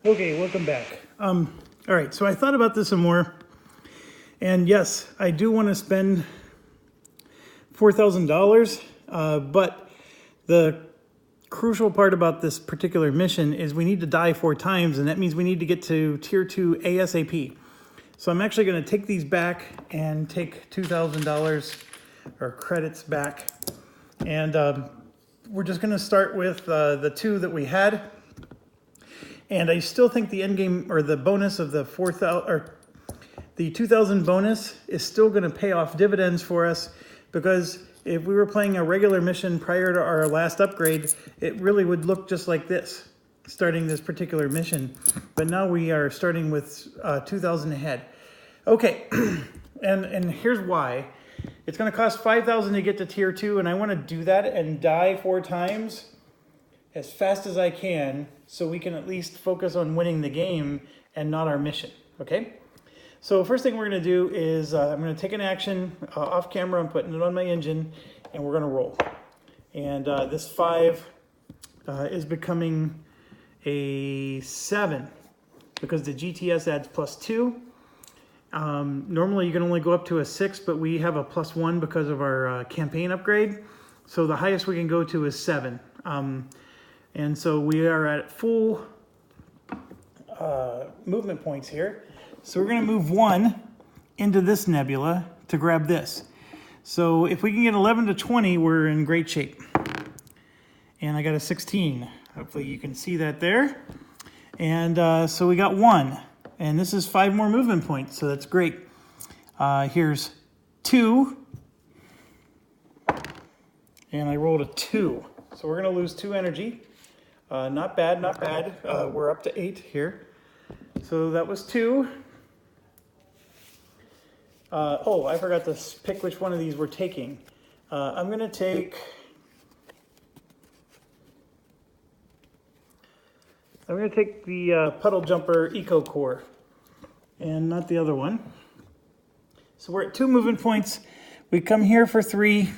Okay, welcome back. All right, so I thought about this some more, and yes, I do want to spend $4,000, but the crucial part about this particular mission is we need to die 4 times, and that means we need to get to Tier 2 ASAP. So I'm actually going to take these back and take $2,000 or credits back, and we're just going to start with the 2 that we had. And I still think the end game or the bonus of the 4,000 or the 2,000 bonus is still going to pay off dividends for us, because if we were playing a regular mission prior to our last upgrade, it really would look just like this, starting this particular mission. But now we are starting with 2,000 ahead. Okay, and here's why. It's going to cost 5,000 to get to Tier 2, and I want to do that and die 4 times as fast as I can, so we can at least focus on winning the game and not our mission, okay? So first thing we're gonna do is I'm gonna take an action off camera. I'm putting it on my engine, and we're gonna roll. And this 5 is becoming a 7 because the GTS adds +2. Normally you can only go up to a 6, but we have a +1 because of our campaign upgrade. So the highest we can go to is 7. And so we are at full movement points here. So we're going to move 1 into this nebula to grab this. So if we can get 11 to 20, we're in great shape. And I got a 16. Hopefully you can see that there. And so we got 1. And this is 5 more movement points, so that's great. Here's 2. And I rolled a 2. So we're going to lose 2 energy. Not bad, not bad. We're up to 8 here. So that was 2. Oh, I forgot to pick which one of these we're taking. I'm going to take... the Puddle Jumper Eco Core, and not the other one. So we're at 2 movement points. We come here for 3.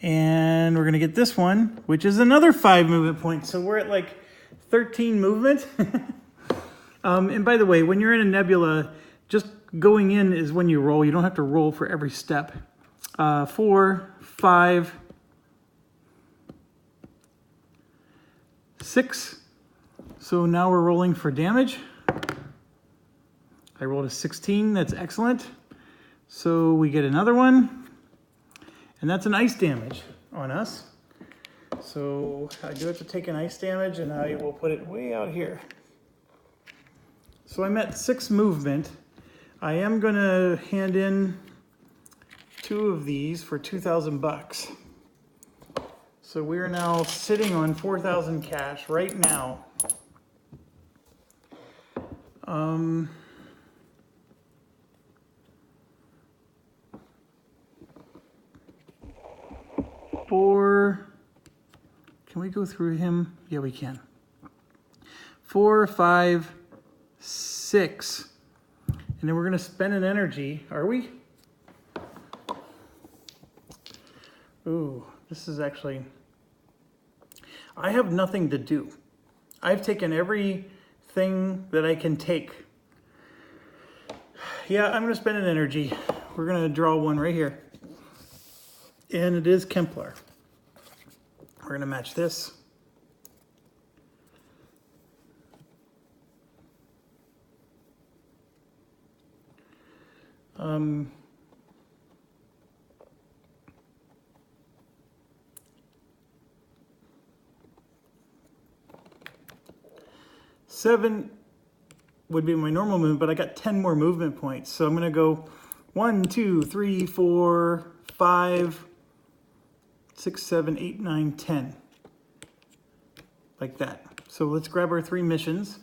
And we're going to get this one, which is another 5 movement points. So we're at like 13 movement. And by the way, when you're in a nebula, just going in is when you roll. You don't have to roll for every step. 4, 5, 6. So now we're rolling for damage. I rolled a 16. That's excellent. So we get another one. And that's an ice damage on us. So I do have to take an ice damage, and I will put it way out here. So I'm at 6 movement. I am going to hand in 2 of these for 2,000 bucks. So we are now sitting on 4,000 cash right now. Can we go through him? Yeah, we can. 4, 5, 6. And then we're going to spend an energy. Are we? Ooh, this is actually... I have nothing to do. I've taken everything that I can take. Yeah, I'm going to spend an energy. We're going to draw one right here. And it is Kemplar. We're going to match this. Seven would be my normal movement, but I got 10 more movement points. So I'm going to go 1, 2, 3, 4, 5, 6, 7, 8, 9, 10. Like that. So let's grab our 3 missions.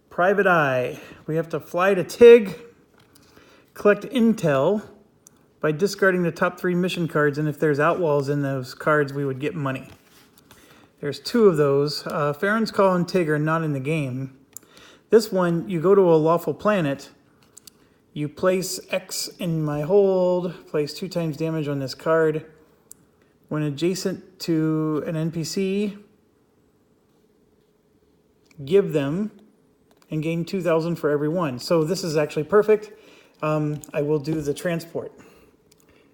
Private Eye. We have to fly to TIG, collect intel by discarding the top 3 mission cards, and if there's outlaws in those cards, we would get money. There's 2 of those. Farron's Call and TIG are not in the game. This one, you go to a lawful planet, you place X in my hold, place 2 times damage on this card, when adjacent to an NPC, give them and gain 2,000 for every one. So this is actually perfect. I will do the transport.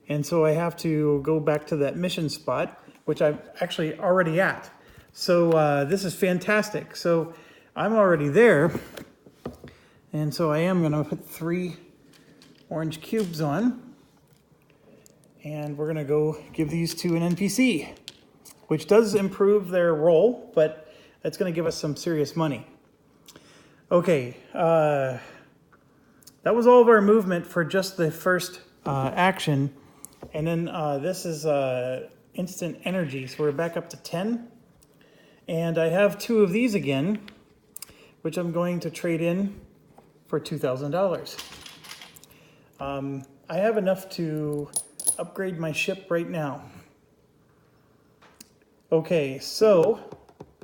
And so I have to go back to that mission spot, which I'm actually already at. So this is fantastic. So I'm already there. And so I am gonna put 3 orange cubes on. And we're gonna go give these to an NPC, which does improve their roll, but that's gonna give us some serious money. Okay, that was all of our movement for just the first action. And then this is instant energy, so we're back up to 10. And I have 2 of these again, which I'm going to trade in for $2,000. I have enough to upgrade my ship right now. Okay, so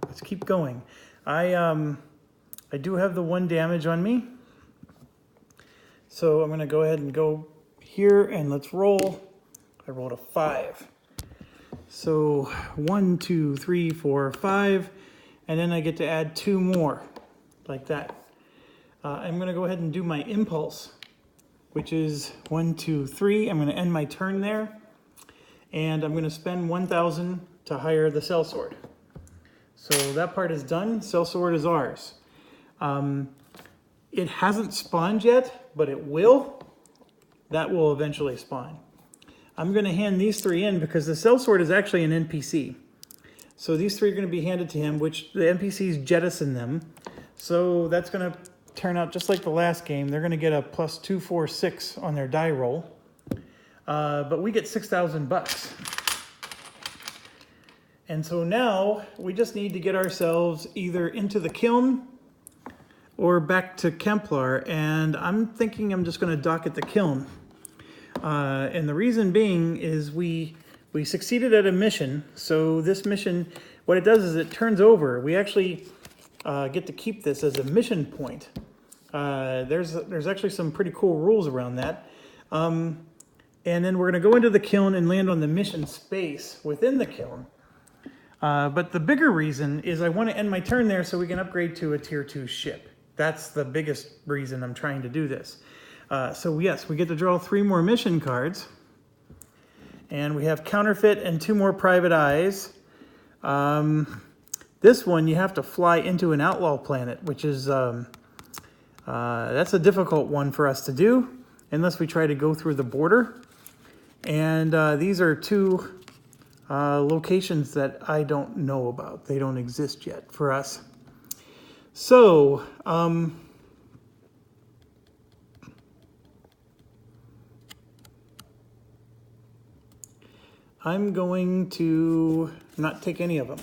let's keep going. I do have the 1 damage on me. So I'm gonna go ahead and go here and let's roll. I rolled a 5. So 1, 2, 3, 4, 5, and then I get to add 2 more, like that. I'm gonna go ahead and do my impulse, which is 1, 2, 3. I'm gonna end my turn there, and I'm gonna spend 1,000 to hire the sellsword. So that part is done. Sellsword is ours. It hasn't spawned yet, but it will. That will eventually spawn. I'm going to hand these 3 in because the sellsword is actually an NPC. So these 3 are going to be handed to him, which the NPCs jettison them. So that's going to turn out just like the last game. They're going to get a +2, 4, 6 on their die roll. But we get 6,000 bucks. And so now we just need to get ourselves either into the kiln or back to Kemplar. And I'm thinking I'm just going to dock at the kiln. And the reason being is we succeeded at a mission. So this mission, what it does is it turns over. We actually get to keep this as a mission point. There's actually some pretty cool rules around that. And then we're going to go into the kiln and land on the mission space within the kiln. But the bigger reason is I want to end my turn there so we can upgrade to a tier 2 ship. That's the biggest reason I'm trying to do this. So yes, we get to draw 3 more mission cards. And we have counterfeit and 2 more private eyes. This one you have to fly into an outlaw planet, which is that's a difficult one for us to do unless we try to go through the border. And these are 2 locations that I don't know about. They don't exist yet for us. So, I'm going to not take any of them.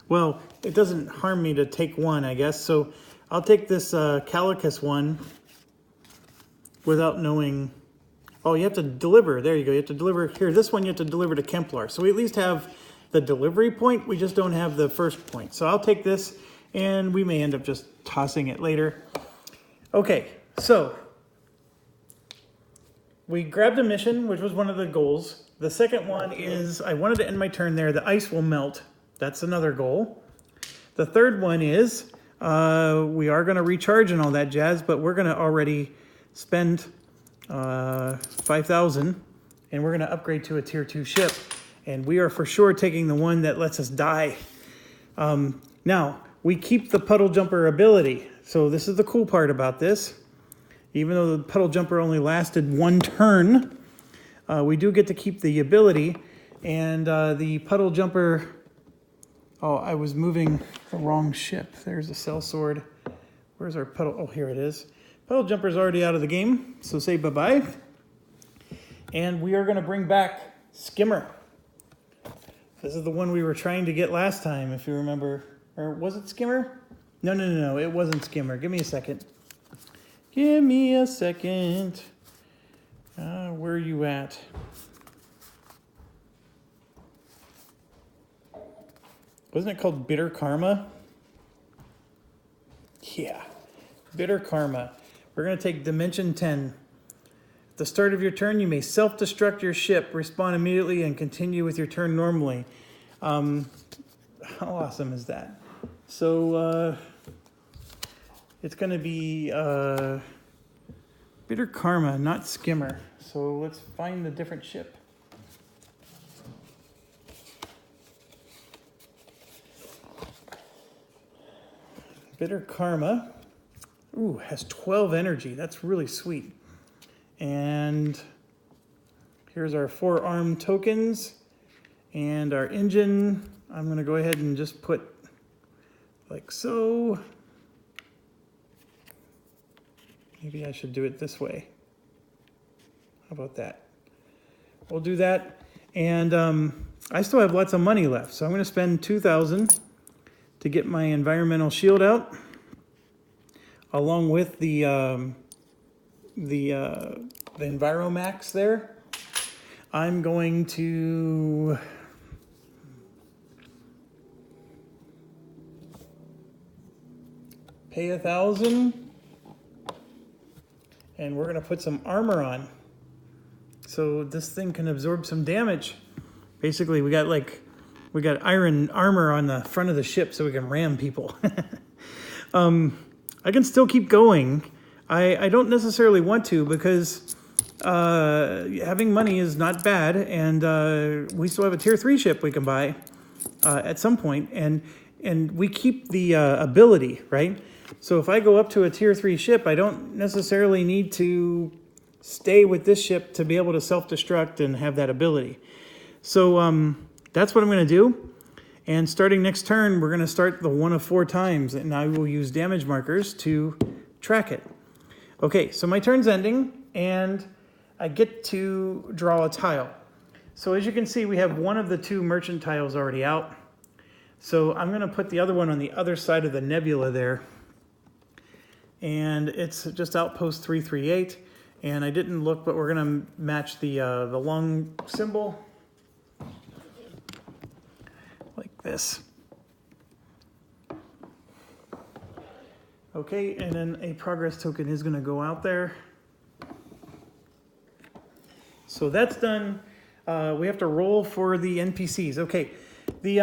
Well, it doesn't harm me to take one, I guess. So I'll take this Calicus one without knowing. Oh, you have to deliver. There you go. You have to deliver. Here, this one you have to deliver to Kemplar. So we at least have the delivery point. We just don't have the first point. So I'll take this, and we may end up just tossing it later. Okay, so we grabbed a mission, which was one of the goals. The second one is I wanted to end my turn there. The ice will melt. That's another goal. The third one is we are going to recharge and all that jazz, but we're going to already spend 5,000, and we're going to upgrade to a tier 2 ship. And we are for sure taking the one that lets us die. Now, we keep the puddle jumper ability. So this is the cool part about this. Even though the puddle jumper only lasted 1 turn, we do get to keep the ability. And the puddle jumper... Oh, I was moving the wrong ship. There's the sellsword. Where's our puddle? Oh, here it is. Puddle jumper's already out of the game, so say bye-bye. And we are going to bring back Skimmer. This is the one we were trying to get last time, if you remember. Or was it Skimmer? No, it wasn't Skimmer. Give me a second. Give me a second. Where are you at? Wasn't it called Bitter Karma? Yeah, Bitter Karma. We're going to take Dimension 10. the start of your turn, you may self-destruct your ship, respawn immediately, and continue with your turn normally. How awesome is that? So it's going to be Bitter Karma, not Skimmer. So let's find a different ship. Bitter Karma. Ooh, has 12 energy. That's really sweet. And here's our 4 arm tokens and our engine. I'm going to go ahead and just put like so. Maybe I should do it this way. How about that? We'll do that. And I still have lots of money left, so I'm going to spend 2,000 to get my environmental shield out, along with the Enviromax there. I'm going to pay 1,000, and we're going to put some armor on, so this thing can absorb some damage. Basically, we got iron armor on the front of the ship so we can ram people. I can still keep going. I don't necessarily want to, because having money is not bad, and we still have a tier 3 ship we can buy at some point, and we keep the ability, right? So if I go up to a tier 3 ship, I don't necessarily need to stay with this ship to be able to self-destruct and have that ability. So that's what I'm going to do. And starting next turn, we're going to start the 1 of 4 times, and I will use damage markers to track it. Okay, so my turn's ending, and I get to draw a tile. So as you can see, we have 1 of the 2 merchant tiles already out. So I'm going to put the other one on the other side of the nebula there. And it's just outpost 338. And I didn't look, but we're going to match the long symbol like this. Okay, and then a progress token is going to go out there. So that's done. We have to roll for the NPCs. Okay, the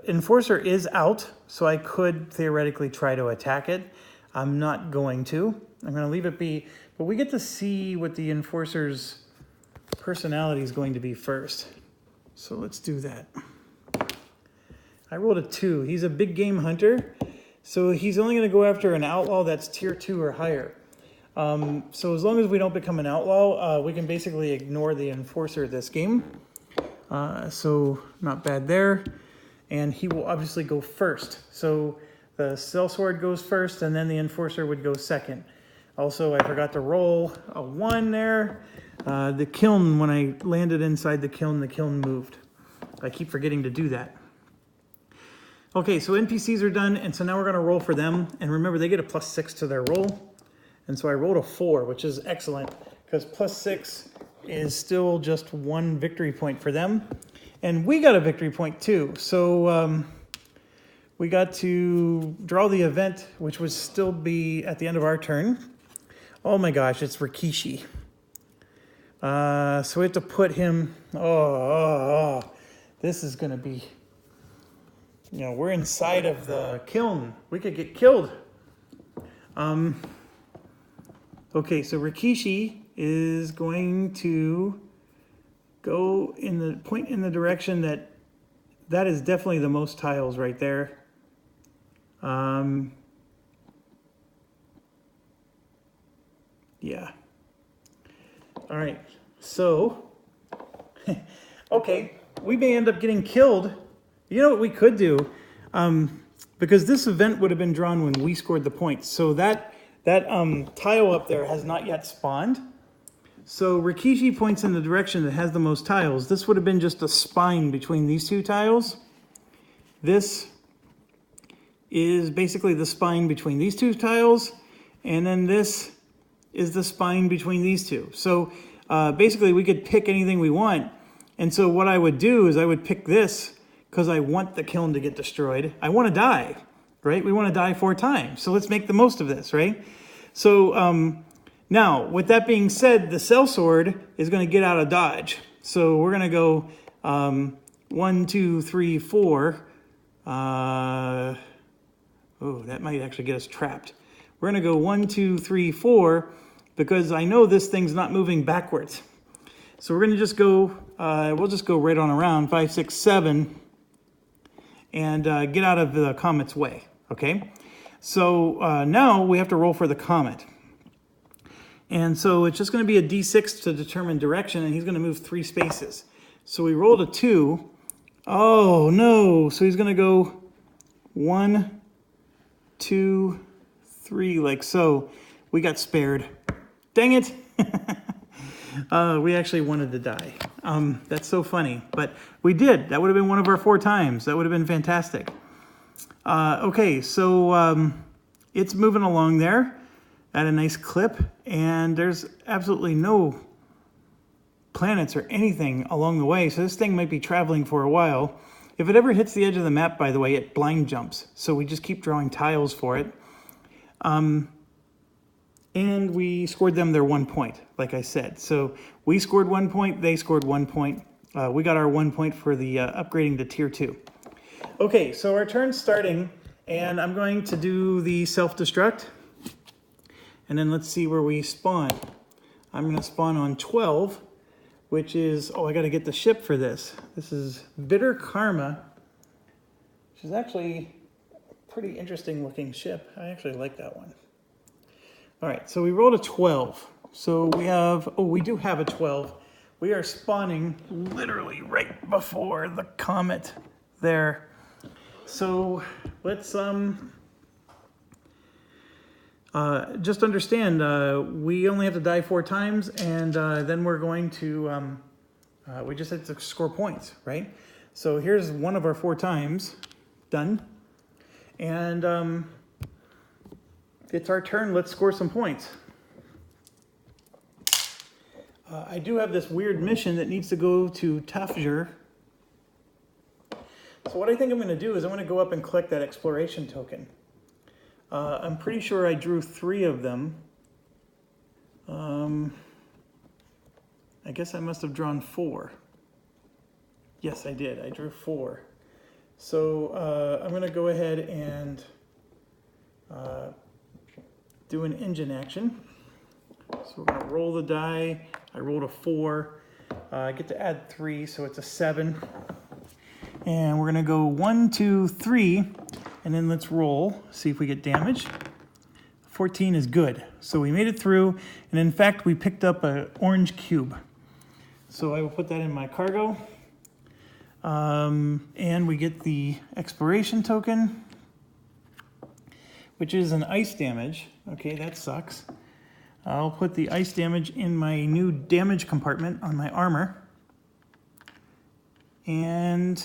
Enforcer is out, so I could theoretically try to attack it. I'm not going to. I'm going to leave it be. But we get to see what the Enforcer's personality is going to be first. So let's do that. I rolled a 2. He's a big game hunter, so he's only going to go after an outlaw that's tier 2 or higher. So as long as we don't become an outlaw, we can basically ignore the Enforcer this game. So not bad there. And he will obviously go first. So the sellsword goes first, and then the Enforcer would go second. Also, I forgot to roll a 1 there. The kiln, when I landed inside the kiln moved. I keep forgetting to do that. Okay, so NPCs are done, and so now we're going to roll for them. And remember, they get a +6 to their roll. And so I rolled a 4, which is excellent, because +6 is still just 1 victory point for them. And we got a victory point too. So we got to draw the event, which would still be at the end of our turn. Oh my gosh, it's Rikishi. So we have to put him, this is going to be, we're inside of the kiln. We could get killed. Okay, so Rikishi is going to go in the point in the direction that is definitely the most tiles right there. Yeah. All right, so, okay, we may end up getting killed. You know what we could do? Because this event would have been drawn when we scored the points. So that tile up there has not yet spawned. So Rikishi points in the direction that has the most tiles. This would have been just a spine between these 2 tiles. This is basically the spine between these 2 tiles. And then this is the spine between these 2. So basically we could pick anything we want. And so what I would do is I would pick this because I want the kiln to get destroyed. I want to die, right? We want to die 4 times. So let's make the most of this, right? So now, with that being said, the sellsword is going to get out of dodge. So we're going to go 1, 2, 3, 4. Oh, that might actually get us trapped. We're going to go 1, 2, 3, 4 because I know this thing's not moving backwards. So we're going to just go, we'll just go right on around 5, 6, 7 and get out of the comet's way, okay? So now we have to roll for the comet. And so it's just going to be a d6 to determine direction, and he's going to move 3 spaces. So we rolled a 2. Oh, no. So he's going to go 1, 2, 3, like so. We got spared. Dang it. We actually wanted to die. That's so funny. But we did. That would have been one of our 4 times. That would have been fantastic. Okay, so it's moving along there at a nice clip, and there's absolutely no planets or anything along the way, so this thing might be traveling for a while. If it ever hits the edge of the map, by the way, it blind jumps, so we just keep drawing tiles for it. And we scored them their 1 point, like I said. So we scored 1 point, they scored 1 point. We got our 1 point for the upgrading to tier 2. Okay, so our turn's starting, and I'm going to do the self-destruct. And then let's see where we spawn. I'm going to spawn on 12, which is, oh, I got to get the ship for this. This is Bitter Karma, which is actually a pretty interesting looking ship. I actually like that one. All right, so we rolled a 12. So we have, oh, we do have a 12. We are spawning literally right before the comet there. So let's, just understand, we only have to die 4 times, and then we're going to, we just have to score points, right? So here's one of our 4 times, done. And it's our turn, let's score some points. I do have this weird mission that needs to go to Tafjur. So what I think I'm going to do is I'm going to go up and collect that exploration token. I'm pretty sure I drew 3 of them. I guess I must have drawn 4. Yes, I did. I drew 4. So I'm going to go ahead and do an engine action. So we're going to roll the die. I rolled a 4. I get to add 3, so it's a 7. And we're going to go 1, 2, 3. And then let's roll, see if we get damage. 14 is good. So we made it through, and in fact, we picked up an orange cube. So I will put that in my cargo. And we get the exploration token, which is an ice damage. Okay, that sucks. I'll put the ice damage in my new damage compartment on my armor. And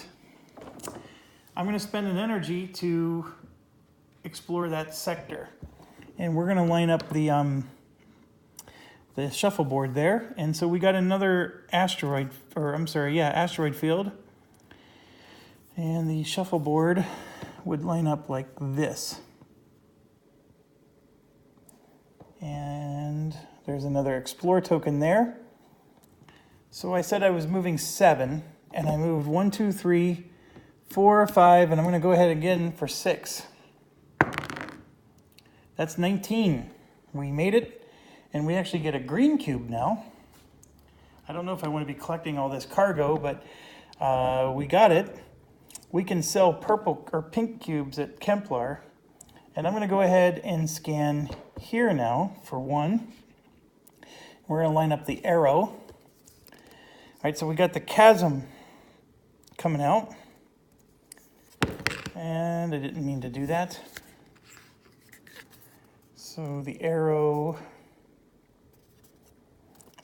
I'm going to spend an energy to explore that sector. And we're going to line up the shuffleboard there. And so we got another asteroid, or I'm sorry, yeah, asteroid field. And the shuffleboard would line up like this. And there's another explore token there. So I said I was moving 7, and I moved 1, 2, 3, 4, 5, and I'm going to go ahead again for 6. That's 19. We made it, and we actually get a green cube now. I don't know if I want to be collecting all this cargo, but we got it. We can sell purple or pink cubes at Kemplar, and I'm going to go ahead and scan here now for 1. We're going to line up the arrow. All right, so we got the chasm coming out. And I didn't mean to do that. So the arrow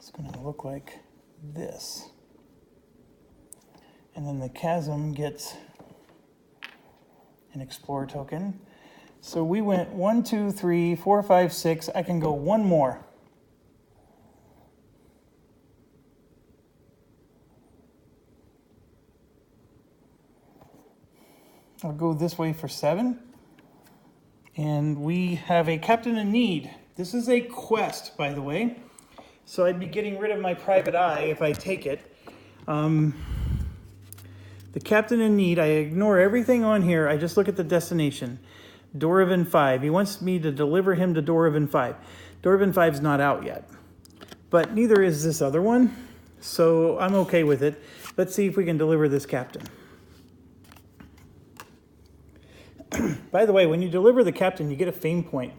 is going to look like this. And then the chasm gets an explore token. So we went 1, 2, 3, 4, 5, 6. I can go 1 more. I'll go this way for 7. And we have a captain in need. This is a quest, by the way. So I'd be getting rid of my private eye if I take it. The captain in need, I ignore everything on here. I just look at the destination. Doravan 5. He wants me to deliver him to Doravan 5. Doravan 5's not out yet. But neither is this other one. So I'm okay with it. Let's see if we can deliver this captain. By the way, when you deliver the captain, you get a fame point.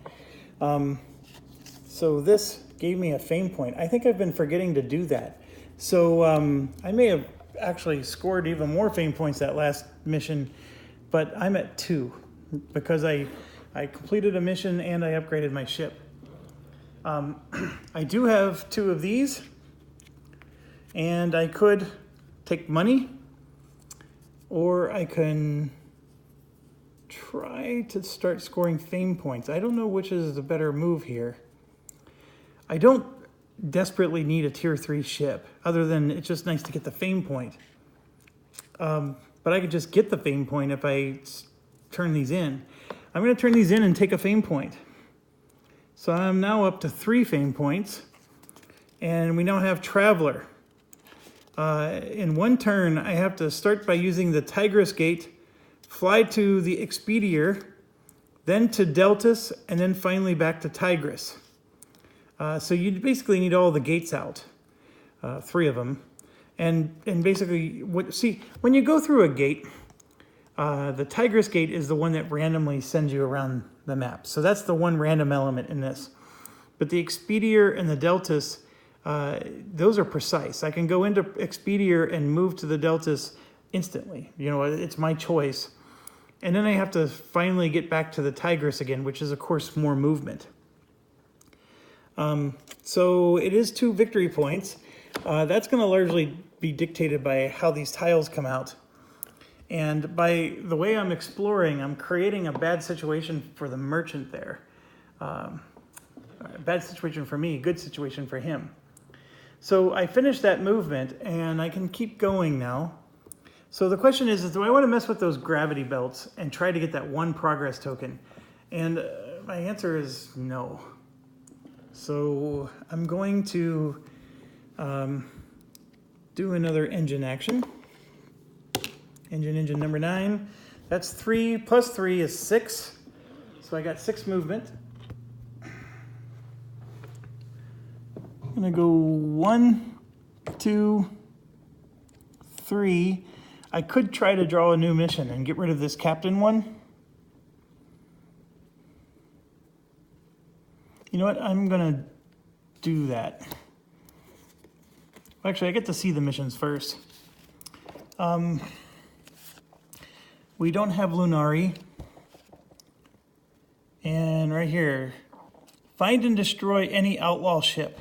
So this gave me a fame point. I think I've been forgetting to do that. So I may have actually scored even more fame points that last mission, but I'm at 2 because I completed a mission and I upgraded my ship. I do have 2 of these, and I could take money, or I can try to start scoring fame points. I don't know which is the better move here. I don't desperately need a tier 3 ship, other than it's just nice to get the fame point. But I could just get the fame point if I turn these in. I'm going to turn these in and take a fame point. So I'm now up to 3 fame points, and we now have Traveler. In one turn, I have to start by using the Tigris Gate, fly to the Expeditor, then to Deltus, and then finally back to Tigris. So you basically need all the gates out, 3 of them. And basically, when you go through a gate, the Tigris Gate is the one that randomly sends you around the map. So that's the one random element in this. But the Expeditor and the Deltus, those are precise. I can go into Expeditor and move to the Deltus instantly. You know, it's my choice. And then I have to finally get back to the Tigris again, which is, of course, more movement. So it is 2 victory points. That's going to largely be dictated by how these tiles come out. And by the way I'm exploring, I'm creating a bad situation for the merchant there. Bad situation for me, good situation for him. So I finished that movement, and I can keep going now. So the question is do I want to mess with those gravity belts and try to get that 1 progress token? And my answer is no. So I'm going to do another engine action. Engine number 9. That's 3 plus 3 is 6. So I got 6 movement. I'm going to go 1, 2, 3. I could try to draw a new mission and get rid of this captain one. You know what? I'm going to do that. Actually, I get to see the missions first. We don't have Lunari. And right here, find and destroy any outlaw ship.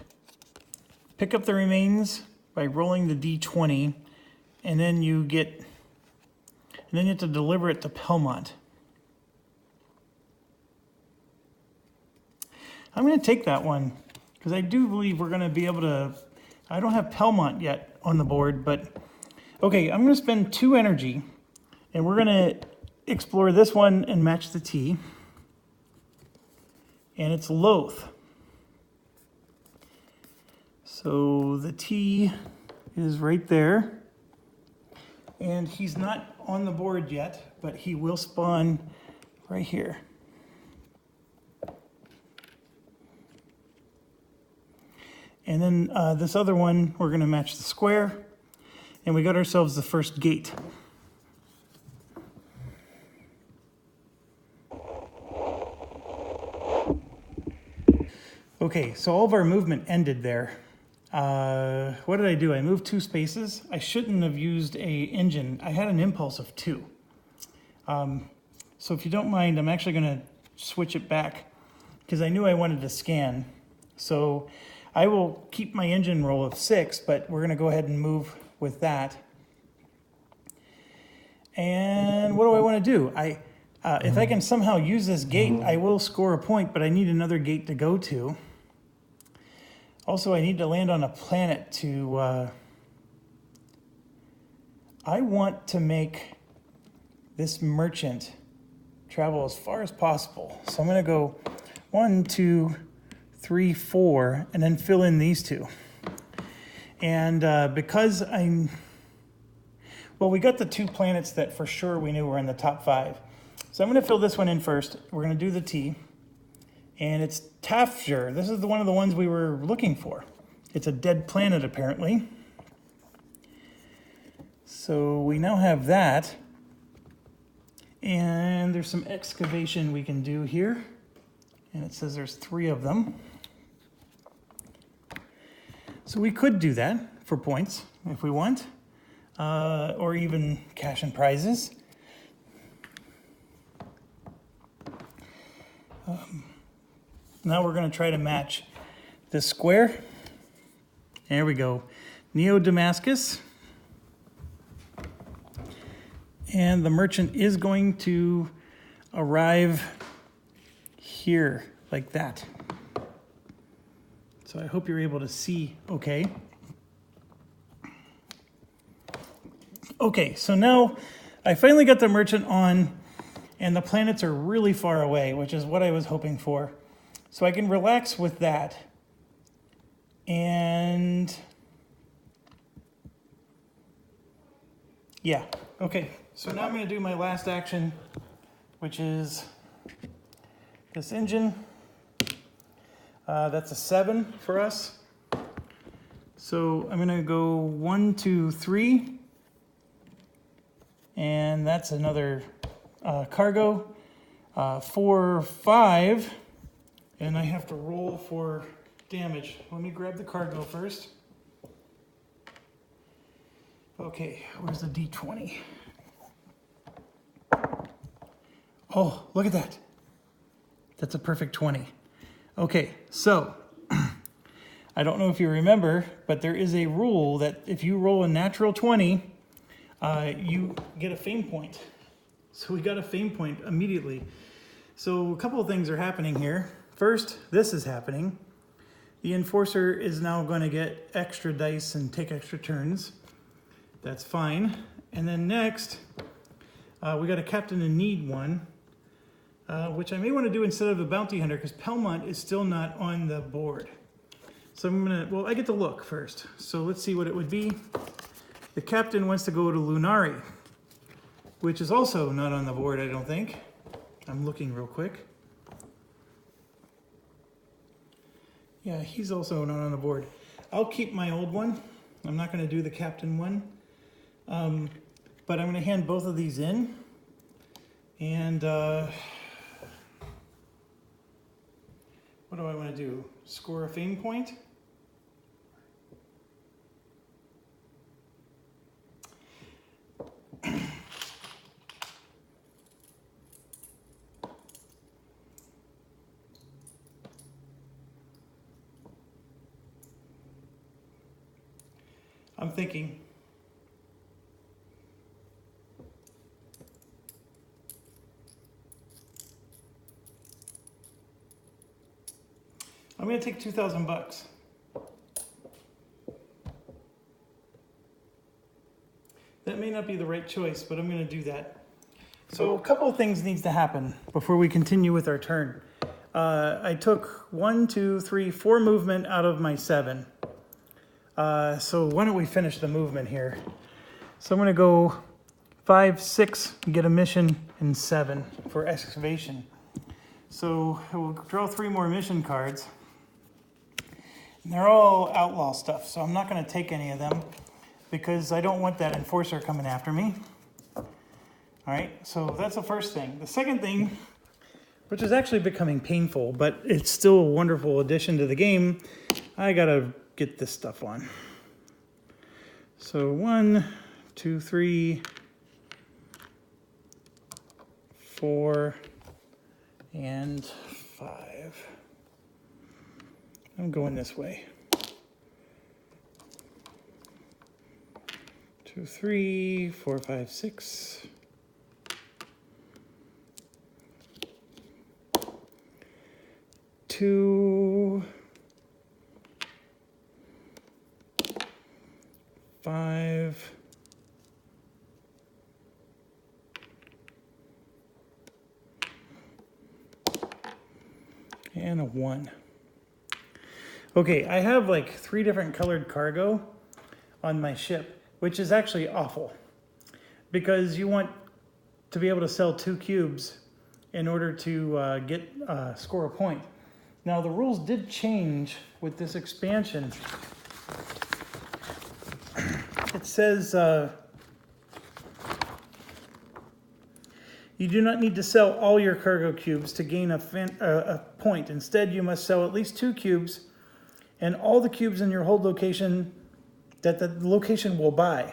Pick up the remains by rolling the D20, and then you have to deliver it to Pelmont. I'm going to take that one because I do believe we're going to be able to. I don't have Pelmont yet on the board, but okay, I'm going to spend 2 energy, and we're going to explore this one and match the T. And it's Loth. So the T is right there. And he's not on the board yet, but he will spawn right here. And then this other one, we're going to match the square. And we got ourselves the first gate. Okay, so all of our movement ended there. What did I do? I moved 2 spaces. I shouldn't have used a engine. I had an impulse of 2. So if you don't mind, I'm actually going to switch it back because I knew I wanted to scan. So I will keep my engine roll of 6, but we're going to go ahead and move with that. And what do I want to do? If I can somehow use this gate, I will score a point, but I need another gate to go to. Also, I need to land on a planet to... I want to make this merchant travel as far as possible. So I'm going to go 1, 2, 3, 4, and then fill in these two. And because well, we got the 2 planets that for sure we knew were in the top 5. So I'm going to fill this one in first. We're going to do the T. And it's Tafjur. This is one of the ones we were looking for. It's a dead planet, apparently. So we now have that. And there's some excavation we can do here. And it says there's 3 of them. So we could do that for points if we want. Or even cash and prizes. Now we're going to try to match this square. There we go. Neo Damascus. And the merchant is going to arrive here like that. So I hope you're able to see okay. Okay, so now I finally got the merchant on, and the planets are really far away, which is what I was hoping for. So I can relax with that. And yeah, okay. So now I'm going to do my last action, which is this engine. That's a 7 for us. So I'm going to go 1, 2, 3. And that's another cargo. 4, 5. And I have to roll for damage. Let me grab the cargo first. Okay, where's the D20? Oh, look at that. That's a perfect 20. Okay, so I don't know if you remember, but there is a rule that if you roll a natural 20, you get a fame point. So we got a fame point immediately. So a couple of things are happening here. First, this is happening. The Enforcer is now going to get extra dice and take extra turns. That's fine. And then next, we got a Captain in Need one, which I may want to do instead of the Bounty Hunter because Pelmont is still not on the board. So I'm going to, well, I get to look first. So let's see what it would be. The Captain wants to go to Lunari, which is also not on the board, I don't think. I'm looking real quick. Yeah, he's also not on the board. I'll keep my old one. I'm not going to do the Captain one. But I'm going to hand both of these in. And what do I want to do? Score a fame point? I'm thinking. I'm going to take $2,000. That may not be the right choice, but I'm going to do that. So a couple of things needs to happen before we continue with our turn. I took 1, 2, 3, 4 movement out of my 7. So why don't we finish the movement here? So I'm going to go 5, 6, get a mission, and 7 for excavation. So we'll draw 3 more mission cards. And they're all outlaw stuff, so I'm not going to take any of them because I don't want that Enforcer coming after me. All right, so that's the first thing. The second thing, which is actually becoming painful, but it's still a wonderful addition to the game, I got to get this stuff on. So 1, 2, 3, 4, and 5. I'm going this way. 2, 3, 4, 5, 6. 2, 5, and a 1. Okay, I have like 3 different colored cargo on my ship, which is actually awful because you want to be able to sell 2 cubes in order to score a point. Now the rules did change with this expansion. It says you do not need to sell all your cargo cubes to gain a point. Instead, you must sell at least 2 cubes and all the cubes in your hold location that the location will buy.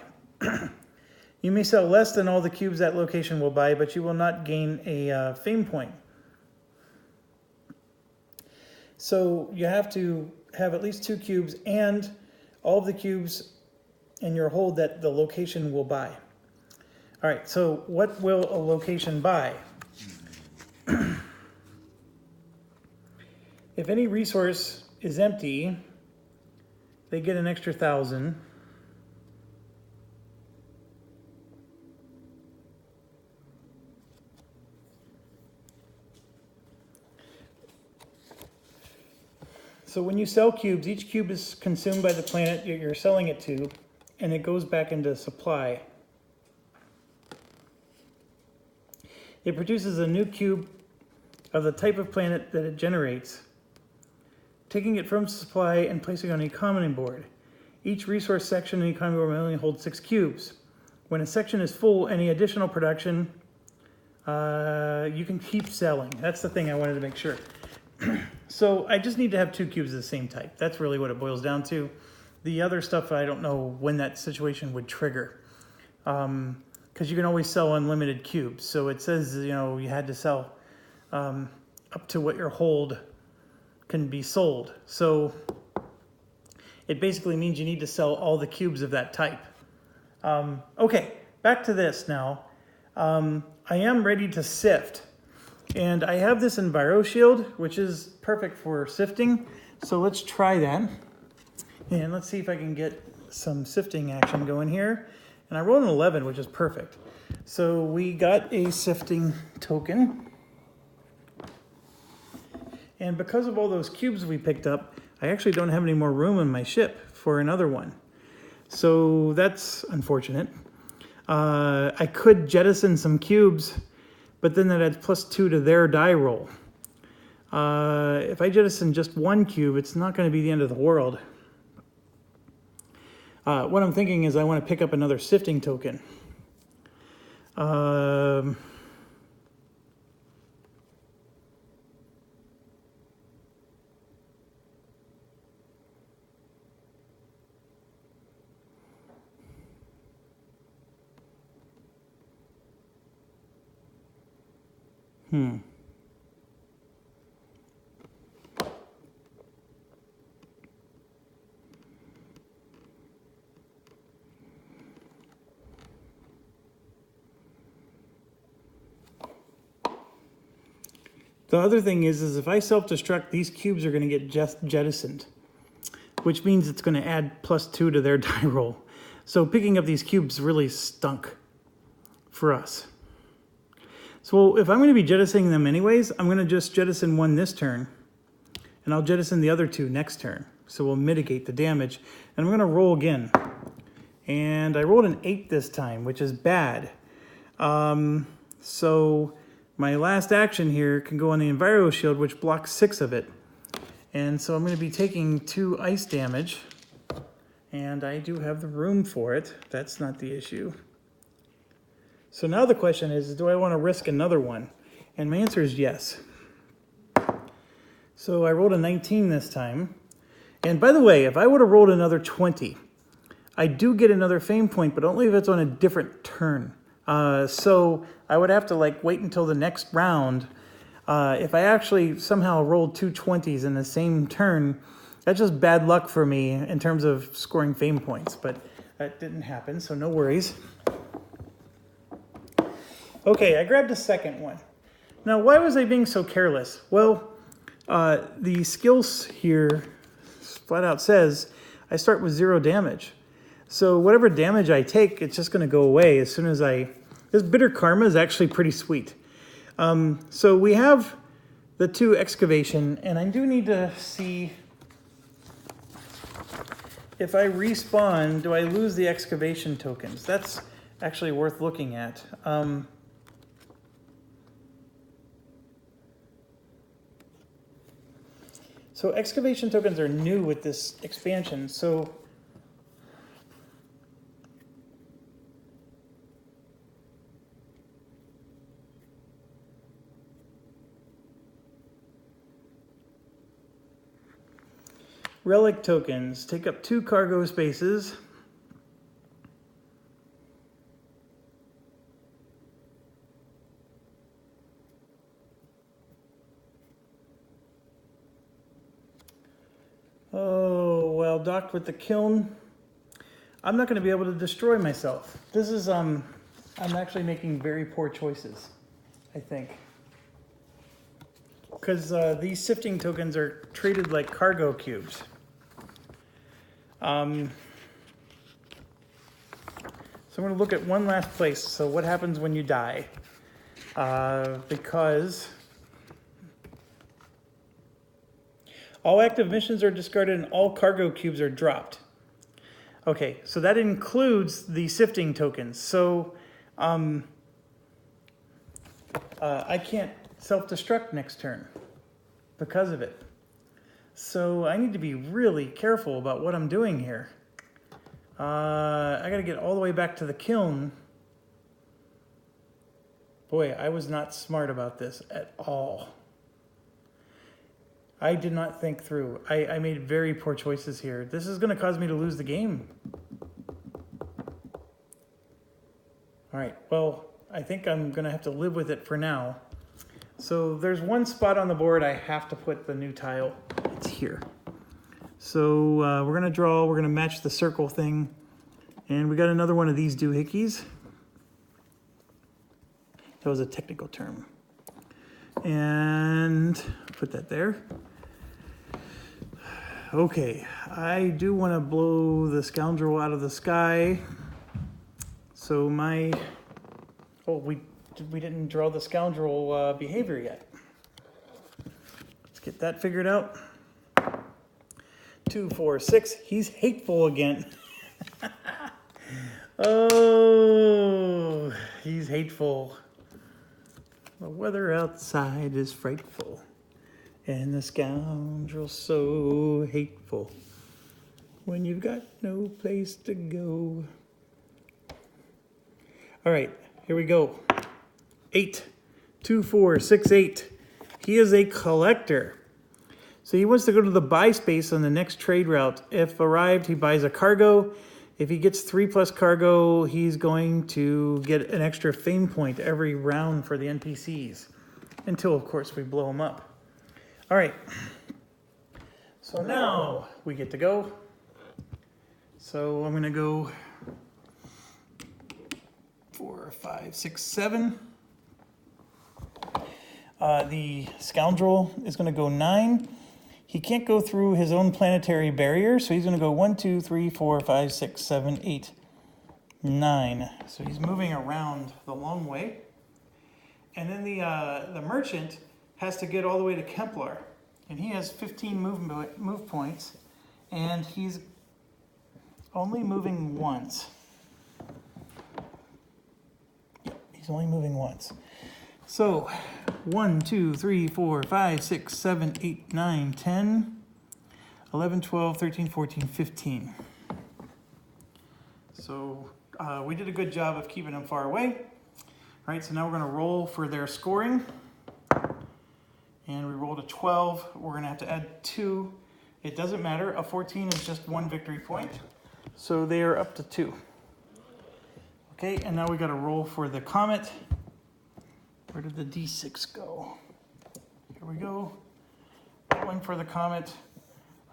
You may sell less than all the cubes that location will buy, but you will not gain a fame point. So you have to have at least 2 cubes and all of the cubes in your hold that the location will buy. All right, so what will a location buy? If any resource is empty, they get an extra 1,000. So when you sell cubes, each cube is consumed by the planet you're selling it to, and it goes back into supply. It produces a new cube of the type of planet that it generates, taking it from supply and placing it on an economy board. Each resource section in the economy board may only hold 6 cubes. When a section is full, any additional production, you can keep selling. That's the thing I wanted to make sure. So I just need to have 2 cubes of the same type. That's really what it boils down to. The other stuff, I don't know when that situation would trigger. Because you can always sell unlimited cubes. So it says, you know, you had to sell up to what your hold can be sold. So it basically means you need to sell all the cubes of that type. Okay, back to this now. I am ready to sift. And I have this Enviro Shield, which is perfect for sifting. So let's try that. And let's see if I can get some sifting action going here. And I rolled an 11, which is perfect. So we got a sifting token. And because of all those cubes we picked up, I actually don't have any more room in my ship for another one. So that's unfortunate. I could jettison some cubes, but then that adds +2 to their die roll. If I jettison just 1 cube, it's not going to be the end of the world. What I'm thinking is I want to pick up another sifting token. The other thing is if I self-destruct, these cubes are going to get jettisoned, which means it's going to add +2 to their die roll. So picking up these cubes really stunk for us. So if I'm going to be jettisoning them anyways, I'm going to just jettison 1 this turn, and I'll jettison the other 2 next turn. So we'll mitigate the damage. And I'm going to roll again. And I rolled an 8 this time, which is bad. So my last action here can go on the Enviro Shield, which blocks 6 of it. And so I'm going to be taking 2 ice damage. And I do have the room for it. That's not the issue. So now the question is, do I want to risk another one? And my answer is yes. So I rolled a 19 this time. And by the way, if I would have rolled another 20, I do get another fame point, but only if it's on a different turn. So I would have to wait until the next round. If I actually somehow rolled 2 20s in the same turn, that's just bad luck for me in terms of scoring fame points. But that didn't happen, so no worries. Okay, I grabbed a second one. Now, why was I being so careless? Well, the skills here flat out says I start with 0 damage. So whatever damage I take, it's just going to go away as soon as This Bitter Karma is actually pretty sweet. So we have the 2 excavation, and I do need to see if I respawn, do I lose the excavation tokens? That's actually worth looking at. So excavation tokens are new with this expansion. So relic tokens take up 2 cargo spaces. Oh, well, docked with the kiln. I'm not going to be able to destroy myself. This is, I'm actually making very poor choices, I think. Because these sifting tokens are treated like cargo cubes. So I'm going to look at one last place. So what happens when you die? Because all active missions are discarded and all cargo cubes are dropped. Okay, so that includes the sifting tokens. So I can't self-destruct next turn because of it. So I need to be really careful about what I'm doing here. I got to get all the way back to the kiln. Boy, I was not smart about this at all. I did not think through. I made very poor choices here. This is going to cause me to lose the game. All right, well, I think I'm going to have to live with it for now. So there's one spot on the board I have to put the new tile. It's here. So we're going to draw. We're going to match the circle thing. And we got another one of these doohickeys. That was a technical term. And put that there. Okay, I do want to blow the scoundrel out of the sky. So my, oh, we didn't draw the scoundrel behavior yet. Let's get that figured out. 2, 4, 6. He's hateful again. Oh, he's hateful. The weather outside is frightful, and the scoundrel's so hateful when you've got no place to go. All right, here we go. 8, 2, 4, 6, 8. He is a collector. So he wants to go to the buy space on the next trade route. If arrived, he buys a cargo. If he gets 3+ cargo, he's going to get an extra fame point every round for the NPCs. Until, of course, we blow them up. All right. So now we get to go. So I'm going to go 4, 5, 6, 7. The scoundrel is going to go 9. He can't go through his own planetary barrier, so he's going to go 1, 2, 3, 4, 5, 6, 7, 8, 9. So he's moving around the long way. And then the merchant has to get all the way to Kemplar. And he has 15 move points, and he's only moving once. Yep, he's only moving once. So 1, 2, 3, 4, 5, 6, 7, 8, 9, 10, 11, 12, 13, 14, 15. So we did a good job of keeping them far away. All right, so now we're going to roll for their scoring. And we rolled a 12. We're going to have to add 2. It doesn't matter. A 14 is just 1 victory point. So they are up to 2. Okay, and now we got to roll for the comet. Where did the D6 go? Here we go. Rolling for the comet.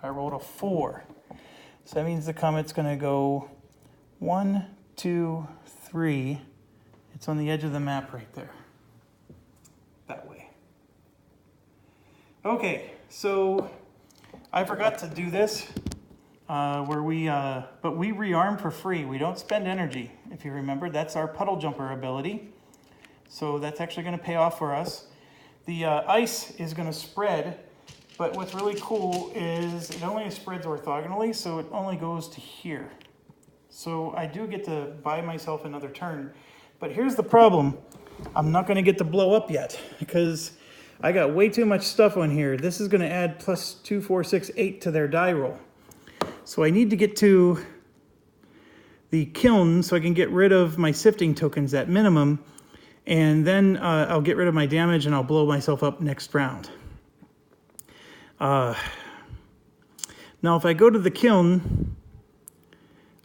I rolled a 4. So that means the comet's going to go 1, 2, 3. It's on the edge of the map right there. That way. Okay, so I forgot to do this. But we rearm for free. We don't spend energy, if you remember. That's our puddle jumper ability. So that's actually going to pay off for us. The ice is going to spread But what's really cool is it only spreads orthogonally, so it only goes to here. So I do get to buy myself another turn. But here's the problem. I'm not going to get to blow up yet because I got way too much stuff on here. This is going to add plus 2, 4, 6, 8 to their die roll. So I need to get to the kiln so I can get rid of my sifting tokens at minimum. And then I'll get rid of my damage and I'll blow myself up next round. Now if I go to the kiln,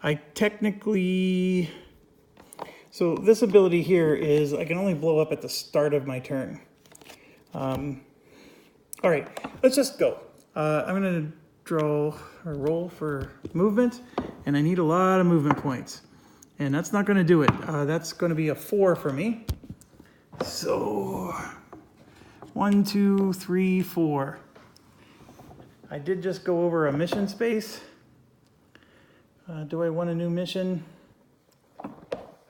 I technically... So this ability here is I can only blow up at the start of my turn. All right, let's just go. I'm going to draw a roll for movement, and I need a lot of movement points. And that's not going to do it. That's going to be a 4 for me. So 1, 2, 3, 4. I did just go over a mission space. Do I want a new mission?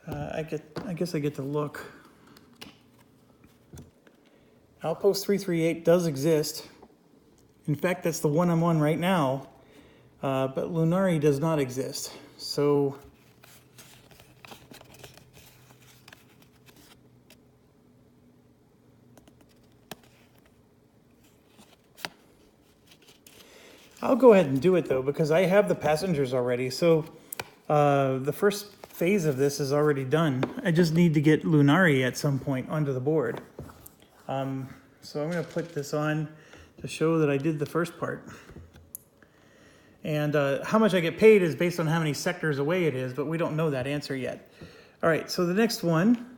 I guess I get to look. Outpost 338 does exist. In fact, that's the one I'm on right now. But Lunari does not exist. So I'll go ahead and do it though, because I have the passengers already. So the first phase of this is already done. I just need to get Lunari at some point onto the board. So I'm going to put this on to show that I did the first part. And how much I get paid is based on how many sectors away it is, but we don't know that answer yet. All right, so the next one,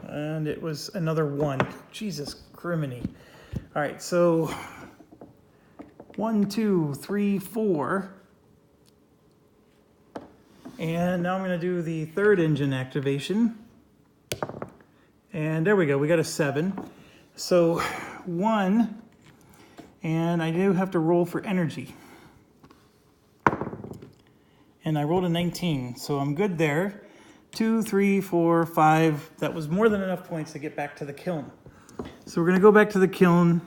and it was another 1. Jesus criminy. All right, so 1, 2, 3, 4. And now I'm going to do the third engine activation. And there we go, we got a 7. So 1, and I do have to roll for energy. And I rolled a 19, so I'm good there. 2, 3, 4, 5. That was more than enough points to get back to the kiln. So we're going to go back to the kiln.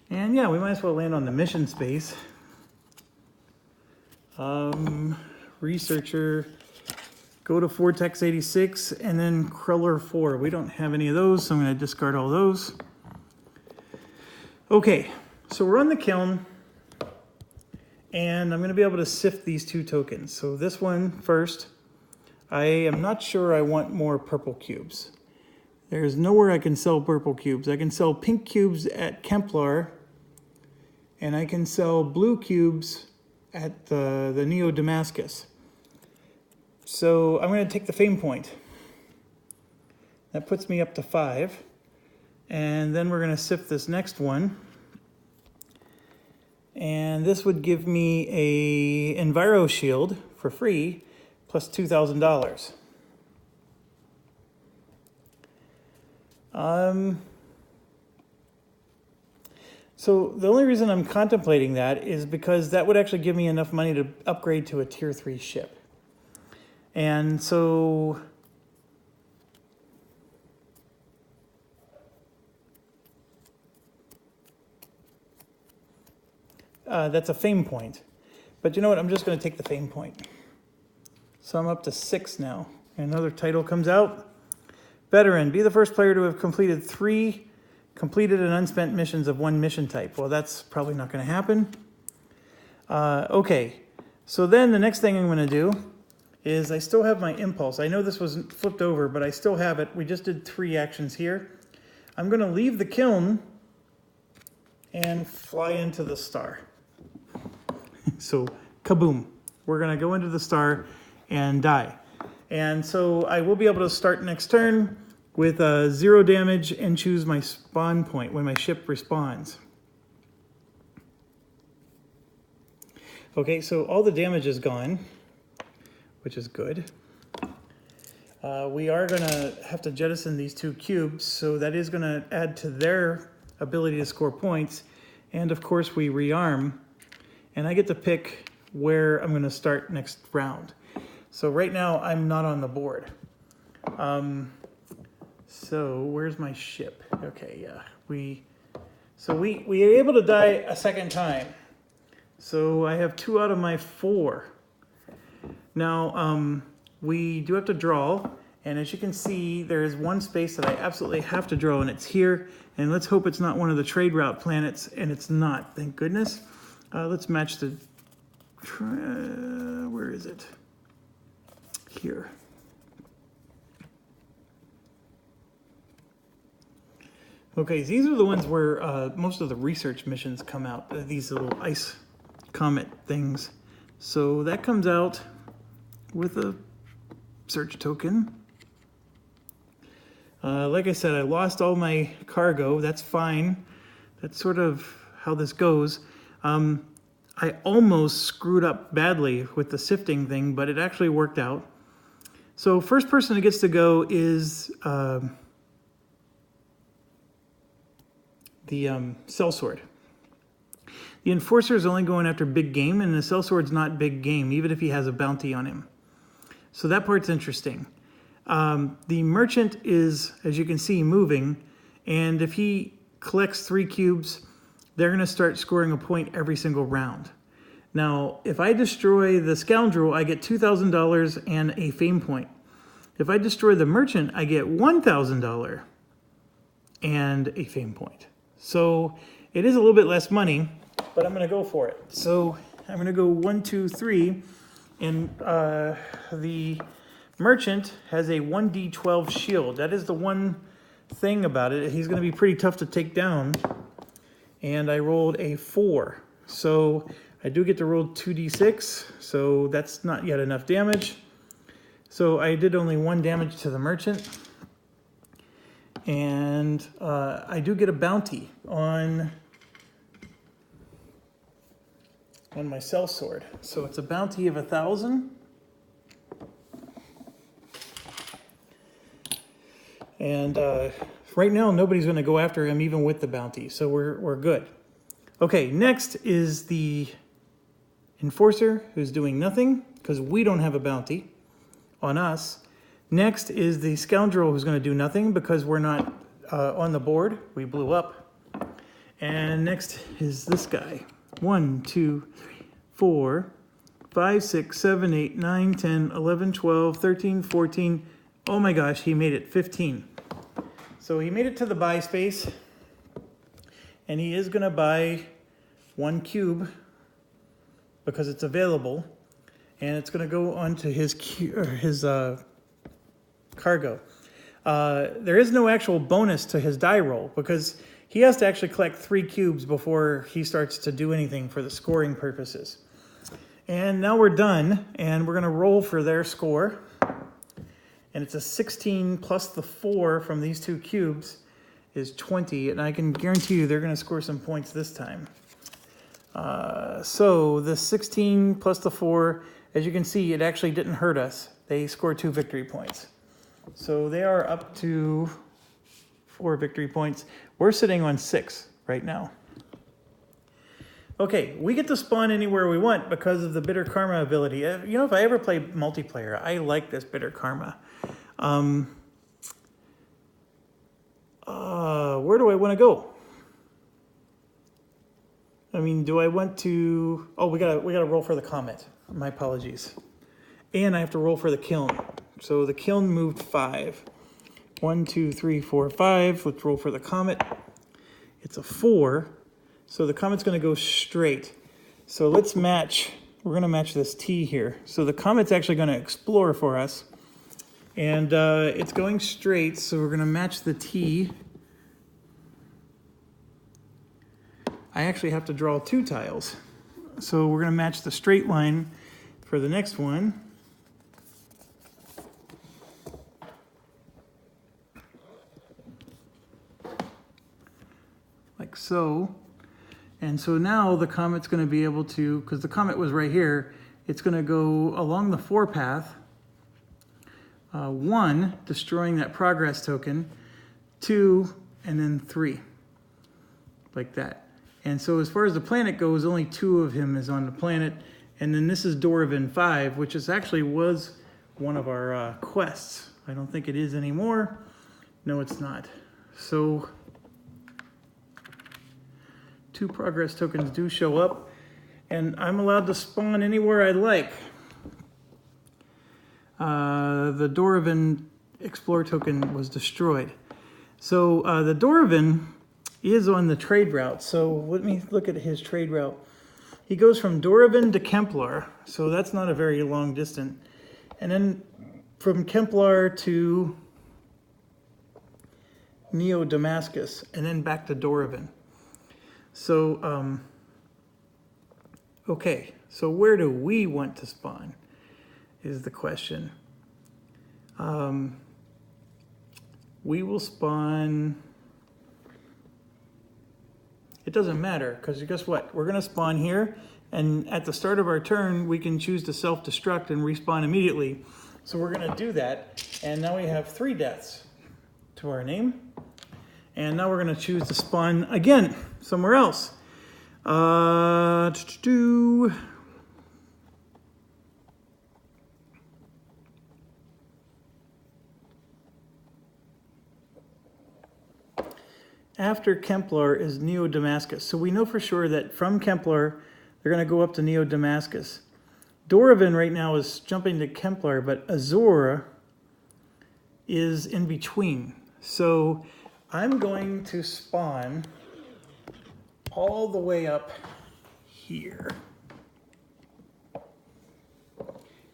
And yeah, we might as well land on the mission space. Researcher, go to Vortex 86, and then Cruller 4. We don't have any of those, so I'm going to discard all those. Okay, so we're on the kiln, and I'm going to be able to sift these 2 tokens. So this one first, I am not sure I want more purple cubes. There's nowhere I can sell purple cubes. I can sell pink cubes at Kemplar, and I can sell blue cubes at the Neo Damascus. So I'm going to take the fame point. That puts me up to 5. And then we're going to sift this next one. And this would give me a Enviro Shield for free, plus $2,000. So the only reason I'm contemplating that is because that would actually give me enough money to upgrade to a tier 3 ship. And so that's a fame point. But you know what? I'm just going to take the fame point. So I'm up to 6 now. Another title comes out. Veteran, be the first player to have completed 3 completed and unspent missions of 1 mission type. Well, that's probably not going to happen. Okay, so then the next thing I'm going to do is I still have my impulse. I know this wasn't flipped over, but I still have it. We just did 3 actions here. I'm going to leave the kiln and fly into the star. So, kaboom. We're going to go into the star and die. And so I will be able to start next turn with 0 damage and choose my spawn point when my ship respawns. Okay, so all the damage is gone, which is good. We are going to have to jettison these 2 cubes, so that is going to add to their ability to score points. And of course we rearm, and I get to pick where I'm going to start next round. So right now I'm not on the board. So where's my ship? Okay, yeah. We are able to die a second time. So I have 2 out of my 4. Now, we do have to draw, and as you can see, there is one space that I absolutely have to draw, and it's here. And let's hope it's not one of the trade route planets, and it's not, thank goodness. Let's match the, where is it? Here. Okay, these are the ones where most of the research missions come out, these little ice comet things. So that comes out with a search token. Like I said, I lost all my cargo. That's fine. That's sort of how this goes. I almost screwed up badly with the sifting thing, but it actually worked out. So first person that gets to go is the sellsword. The enforcer is only going after big game, and the sellsword's not big game, even if he has a bounty on him. So that part's interesting. The merchant is, as you can see, moving, and if he collects 3 cubes, they're going to start scoring a point every single round. Now, if I destroy the scoundrel, I get $2,000 and a fame point. If I destroy the merchant, I get $1,000 and a fame point. So it is a little bit less money, but I'm going to go for it. So I'm going to go 1, 2, 3, and the merchant has a 1d12 shield. That is the one thing about it. He's going to be pretty tough to take down. And I rolled a 4. So I do get to roll 2d6, so that's not yet enough damage. So I did only 1 damage to the merchant. And I do get a bounty on my sellsword. So it's a bounty of 1,000. And right now, nobody's going to go after him, even with the bounty. So we're good. Okay, next is the enforcer, who's doing nothing, because we don't have a bounty on us. Next is the scoundrel, who's going to do nothing, because we're not on the board. We blew up. And next is this guy. 1, 2, 3, 4, 5, 6, 7, 8, 9, 10, 11, 12, 13, 14. Oh my gosh, he made it 15. So he made it to the buy space, and he is going to buy 1 cube because it's available, and it's going to go onto his cargo. There is no actual bonus to his die roll because he has to actually collect 3 cubes before he starts to do anything for the scoring purposes. And now we're done, and we're going to roll for their score. And it's a 16 plus the 4 from these 2 cubes is 20. And I can guarantee you they're going to score some points this time. So the 16 plus the 4, as you can see, it actually didn't hurt us. They scored 2 victory points. So they are up to 4 victory points. We're sitting on 6 right now. Okay, we get to spawn anywhere we want because of the Bitter Karma ability. You know, if I ever play multiplayer, I like this Bitter Karma. Where do I want to go? I mean, do I want to... Oh, we gotta roll for the comet. My apologies. And I have to roll for the kiln. So the kiln moved 5. 1, 2, 3, 4, 5. Let's roll for the comet. It's a 4. So the comet's going to go straight. So let's match. We're going to match this T here. So the comet's actually going to explore for us. And it's going straight, so we're going to match the T. I actually have to draw 2 tiles. So we're going to match the straight line for the next one. Like so. And so now the comet's going to be able to, because the comet was right here, it's going to go along the 4 path. 1, destroying that progress token. 2, and then 3. Like that. And so as far as the planet goes, only 2 of him is on the planet. And then this is Doravan 5, which is actually was one of our quests. I don't think it is anymore. No, it's not. So 2 progress tokens do show up, and I'm allowed to spawn anywhere I like. The Doravan Explore token was destroyed. So the Doravan is on the trade route. So let me look at his trade route. He goes from Doravan to Kemplar, so that's not a very long distance. And then from Kemplar to Neo Damascus, and then back to Doravan. So, okay, so where do we want to spawn is the question. We will spawn, it doesn't matter, because guess what? We're going to spawn here, and at the start of our turn, we can choose to self-destruct and respawn immediately. So we're going to do that, and now we have 3 deaths to our name. And now we're going to choose to spawn again somewhere else. After Kemplar is Neo Damascus. So we know for sure that from Kemplar, they're going to go up to Neo Damascus. Doravan right now is jumping to Kemplar, but Azor is in between. So I'm going to spawn all the way up here.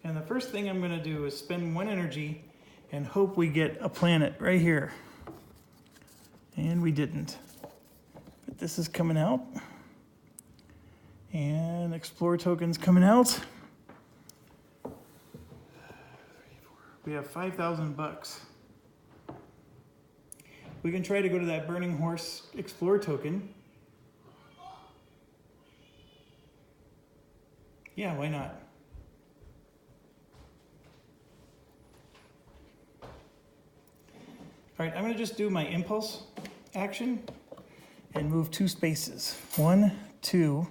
And the first thing I'm going to do is spend 1 energy and hope we get a planet right here. And we didn't. But this is coming out. And Explore token's coming out. We have 5,000 bucks. We can try to go to that Burning Horse Explore token. Yeah, why not? All right, I'm going to just do my impulse action and move 2 spaces. 1, 2,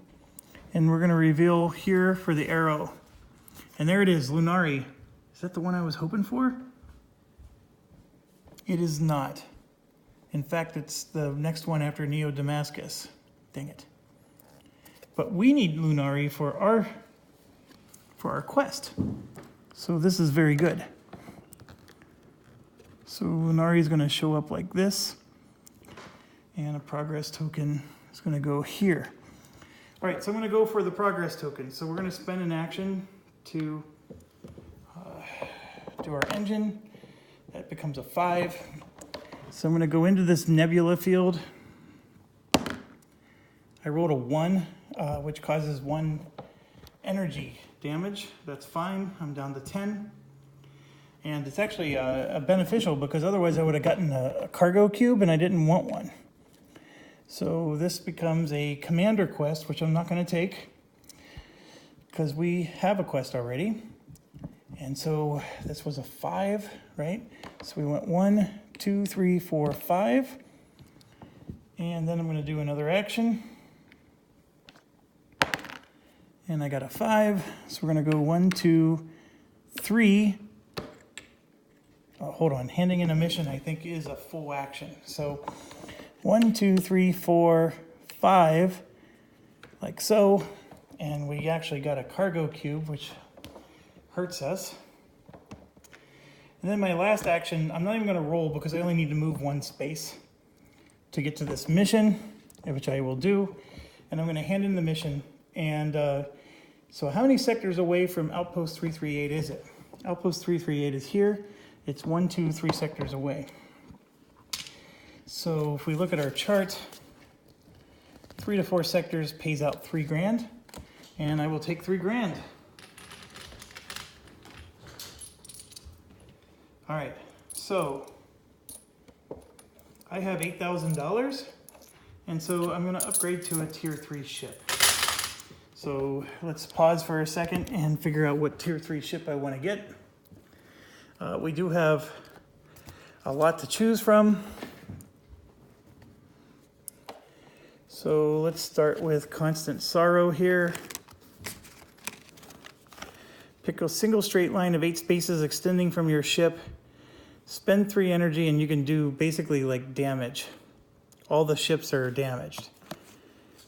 and we're going to reveal here for the arrow. And there it is, Lunari. Is that the one I was hoping for? It is not. In fact, it's the next one after Neo Damascus. Dang it. But we need Lunari for our quest. So this is very good. So Lunari is going to show up like this, and a progress token is going to go here. All right, so I'm going to go for the progress token. So we're going to spend an action to do our engine. That becomes a 5. So I'm going to go into this nebula field. I rolled a 1, which causes 1 energy damage. That's fine. I'm down to 10. And it's actually beneficial because otherwise I would have gotten a cargo cube and I didn't want one. So this becomes a commander quest, which I'm not going to take because we have a quest already. And so this was a 5, right? So we went 1, 2, 3, 4, 5. And then I'm going to do another action. And I got a 5. So we're going to go 1, 2, 3. Oh, hold on. Handing in a mission, I think, is a full action. So 1, 2, 3, 4, 5, like so. And we actually got a cargo cube, which hurts us. And then my last action, I'm not even going to roll because I only need to move 1 space to get to this mission, which I will do. And I'm going to hand in the mission. And so how many sectors away from Outpost 338 is it? Outpost 338 is here. It's 1, 2, 3 sectors away. So if we look at our chart, 3 to 4 sectors pays out $3 grand, and I will take $3 grand. All right, so I have $8,000, and so I'm going to upgrade to a tier 3 ship. So let's pause for a second and figure out what tier 3 ship I want to get. We do have a lot to choose from. So let's start with Constant Sorrow here. Pick a single straight line of 8 spaces extending from your ship. spend 3 energy, and you can do basically like damage. All the ships are damaged.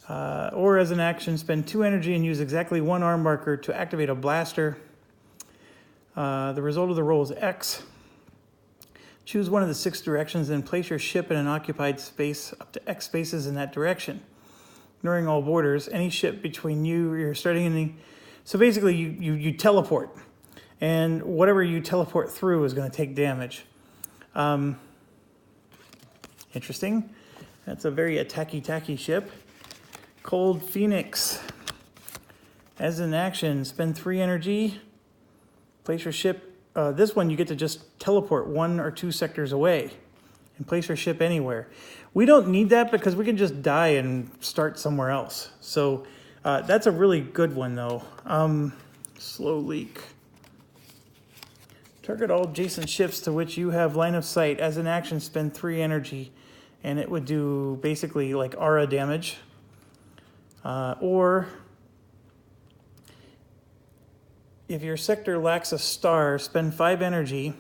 Or as an action, spend 2 energy and use exactly 1 arm marker to activate a blaster. The result of the roll is X. Choose one of the 6 directions, then place your ship in an occupied space up to X spaces in that direction. Ignoring all borders, any ship between you're starting in the... So basically, you teleport. And whatever you teleport through is going to take damage. Interesting. That's a very attacky ship. Cold Phoenix. As an action, spend 3 energy. Place your ship... this one you get to just teleport 1 or 2 sectors away and place your ship anywhere. We don't need that because we can just die and start somewhere else. So that's a really good one though. Slow leak. Target all adjacent ships to which you have line of sight. As an action, spend 3 energy, and it would do basically like aura damage. Or if your sector lacks a star, spend 5 energy.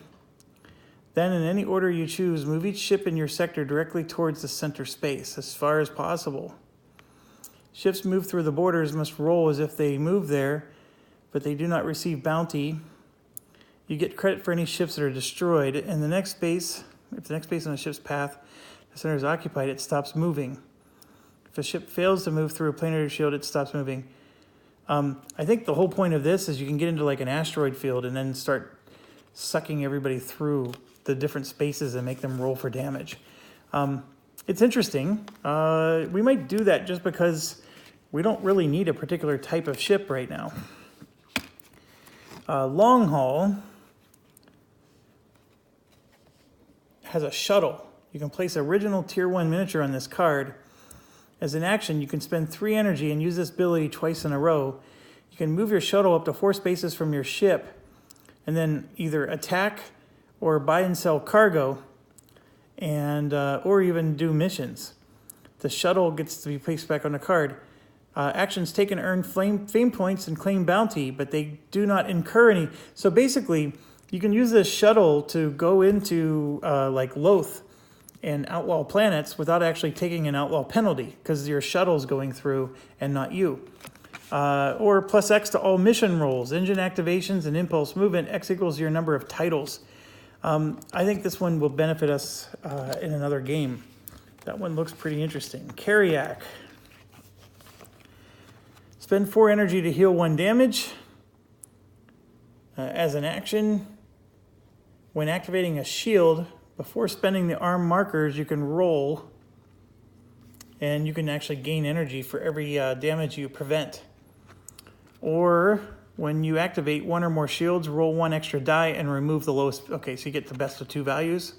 Then in any order you choose, move each ship in your sector directly towards the center space as far as possible. Ships move through the borders must roll as if they move there, but they do not receive bounty. You get credit for any ships that are destroyed. In the next space, if the next space on a ship's path, the center is occupied, it stops moving. If a ship fails to move through a planetary shield, it stops moving. I think the whole point of this is you can get into like an asteroid field and then start sucking everybody through the different spaces and make them roll for damage. It's interesting. We might do that just because we don't really need a particular type of ship right now. Long Haul has a shuttle. You can place original tier 1 miniature on this card. As an action, you can spend 3 energy and use this ability twice in a row. You can move your shuttle up to 4 spaces from your ship and then either attack or buy and sell cargo and or even do missions. The shuttle gets to be placed back on the card. Actions taken earn fame points and claim bounty, but they do not incur any. So basically, you can use this shuttle to go into like Loth and outlaw planets without actually taking an outlaw penalty because your shuttle's going through and not you. Or plus X to all mission rolls, engine activations, and impulse movement. X equals your number of titles. I think this one will benefit us in another game. That one looks pretty interesting. Carriac. Spend 4 energy to heal 1 damage. As an action, when activating a shield, before spending the arm markers, you can roll, and you can actually gain energy for every damage you prevent. Or when you activate 1 or more shields, roll 1 extra die and remove the lowest. Okay, so you get the best of 2 values.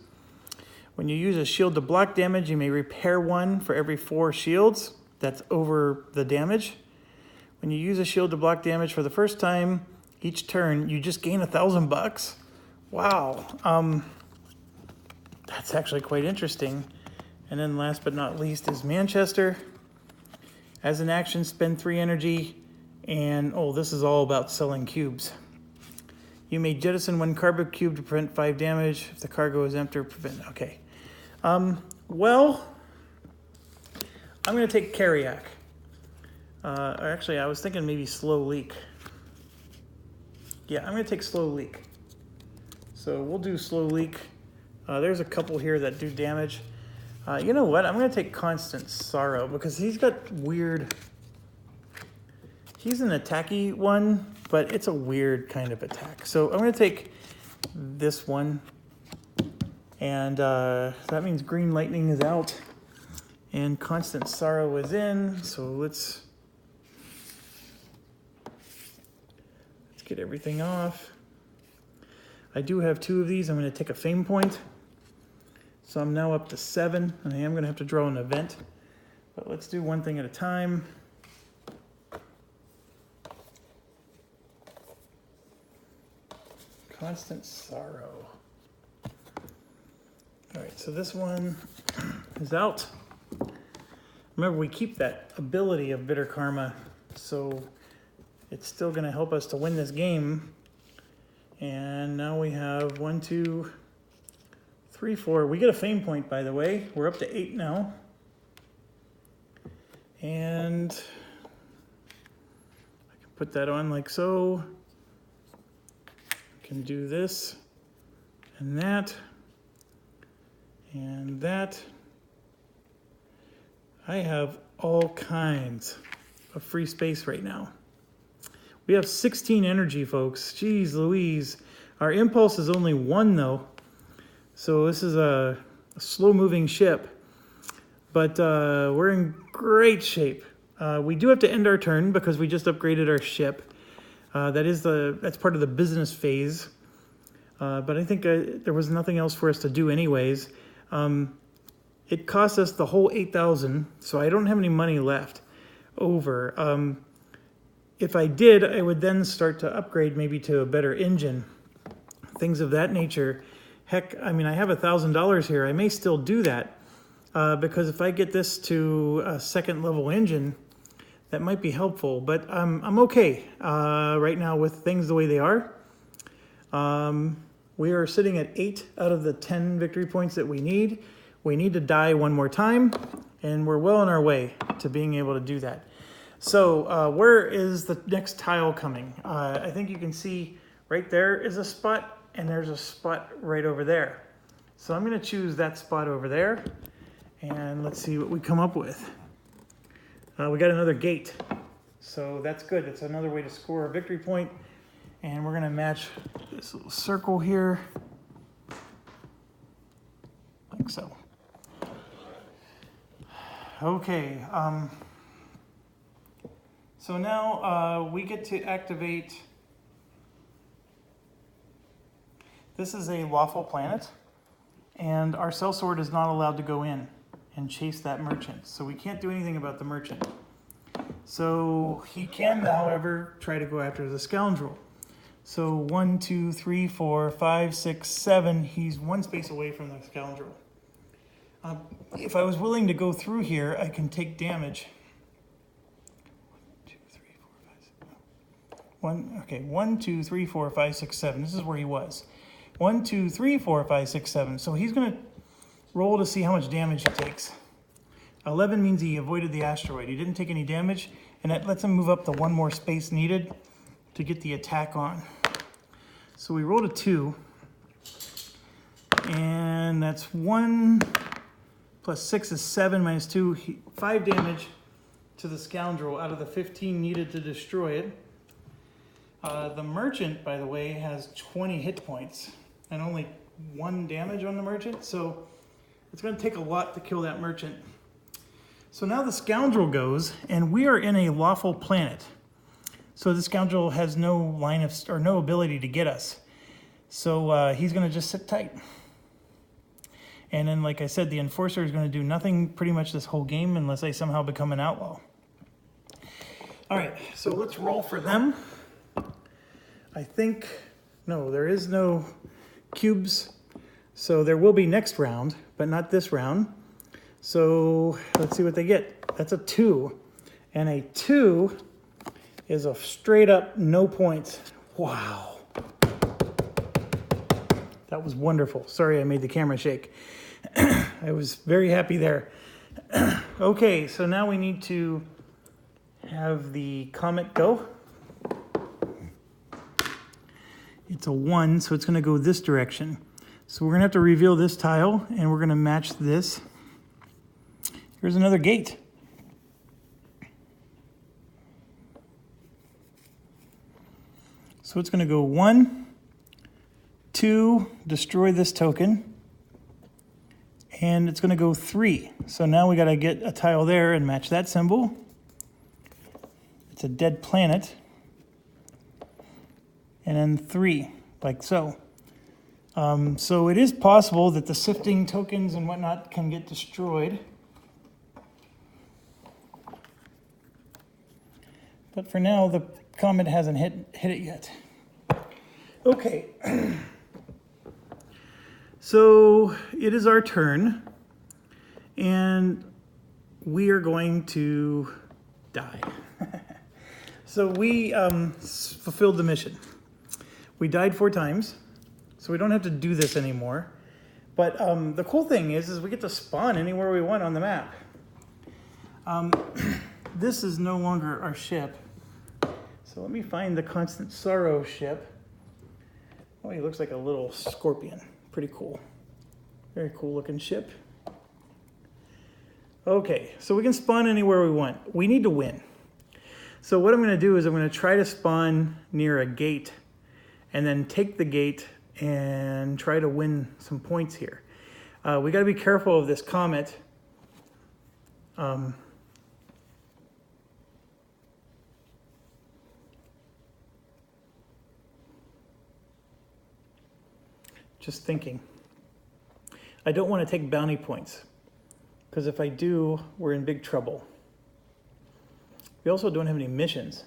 When you use a shield to block damage, you may repair 1 for every 4 shields. That's over the damage. When you use a shield to block damage for the first time each turn, you just gain $1,000. Wow. That's actually quite interesting. And then last but not least is Manchester. As an action, spend 3 energy. And, this is all about selling cubes. You may jettison 1 cargo cube to prevent 5 damage. If the cargo is empty, prevent... Okay. Well, I'm going to take Carriac. Actually, I was thinking maybe Slow Leak. Yeah, I'm going to take Slow Leak. So we'll do Slow Leak. There's a couple here that do damage. You know what? I'm going to take Constant Sorrow because he's got weird... He's an attacky one, but it's a weird kind of attack. So I'm going to take this one. And that means Green Lightning is out. And Constant Sorrow is in. So let's get everything off. I do have 2 of these. I'm going to take a fame point. So I'm now up to 7, and I am going to have to draw an event. But let's do one thing at a time. Constant Sorrow. All right, so this one is out. Remember, we keep that ability of Bitter Karma, so it's still going to help us to win this game. And now we have 1, 2, 3, 4. We get a fame point, by the way. We're up to 8 now. And I can put that on like so. I can do this and that and that. I have all kinds of free space right now. We have 16 energy, folks. Jeez Louise. Our impulse is only 1 though. So this is a slow-moving ship. But we're in great shape. We do have to end our turn because we just upgraded our ship. That's part of the business phase. But I think there was nothing else for us to do anyways. It cost us the whole 8,000, so I don't have any money left over. If I did, I would then start to upgrade maybe to a better engine, things of that nature. Heck, I mean, I have $1,000 here. I may still do that because if I get this to a second level engine, that might be helpful. But I'm okay right now with things the way they are. We are sitting at 8 out of the 10 victory points that we need. We need to die 1 more time, and we're well on our way to being able to do that. So where is the next tile coming? I think you can see right there is a spot, and there's a spot right over there. So I'm going to choose that spot over there, and let's see what we come up with. We got another gate, so that's good. It's another way to score a victory point, and we're going to match this little circle here, like so. Okay, so now we get to activate. This is a lawful planet, and our sellsword is not allowed to go in and chase that merchant. So we can't do anything about the merchant. So he can, however, try to go after the scoundrel. So 1, 2, 3, 4, 5, 6, 7. He's 1 space away from the scoundrel. If I was willing to go through here, I can take damage. 1, 2, 3, 4, 5, 6. 1, 2, 3, 4, 5, 6, 7. This is where he was. 1, 2, 3, 4, 5, 6, 7. So he's going to roll to see how much damage he takes. 11 means he avoided the asteroid. He didn't take any damage, and that lets him move up to 1 more space needed to get the attack on. So we rolled a 2, and that's 1 plus 6 is 7 minus 2, 5 damage to the scoundrel out of the 15 needed to destroy it. The merchant, by the way, has 20 hit points and only 1 damage on the merchant, so it's going to take a lot to kill that merchant. So now the scoundrel goes, and we are in a lawful planet. So the scoundrel has no line of, or no ability to get us. So he's going to just sit tight. And then, like I said, the enforcer is going to do nothing pretty much this whole game unless I somehow become an outlaw. All right, so let's roll for them. I think, no, there is no cubes. So there will be next round, but not this round. So let's see what they get. That's a 2. And a 2 is a straight up no points. Wow. That was wonderful. Sorry I made the camera shake. I was very happy there. Okay, so now we need to have the comet go. It's a 1, so it's going to go this direction. So we're going to have to reveal this tile, and we're going to match this. Here's another gate. So it's going to go 1, 2, destroy this token. And it's going to go 3. So now we got to get a tile there and match that symbol. It's a dead planet. And then 3, like so. So it is possible that the sifting tokens and whatnot can get destroyed. But for now, the comet hasn't hit it yet. Okay. So it is our turn, and we are going to die. So we fulfilled the mission. We died 4 times, so we don't have to do this anymore. But the cool thing is we get to spawn anywhere we want on the map. This is no longer our ship. So let me find the Constant Sorrow ship. Oh, he looks like a little scorpion. Pretty cool. Very cool looking ship. Okay, so we can spawn anywhere we want. We need to win. So what I'm going to do is I'm going to try to spawn near a gate and then take the gate and try to win some points here. We got to be careful of this comet. Just thinking. I don't want to take bounty points, because if I do, we're in big trouble. We also don't have any missions.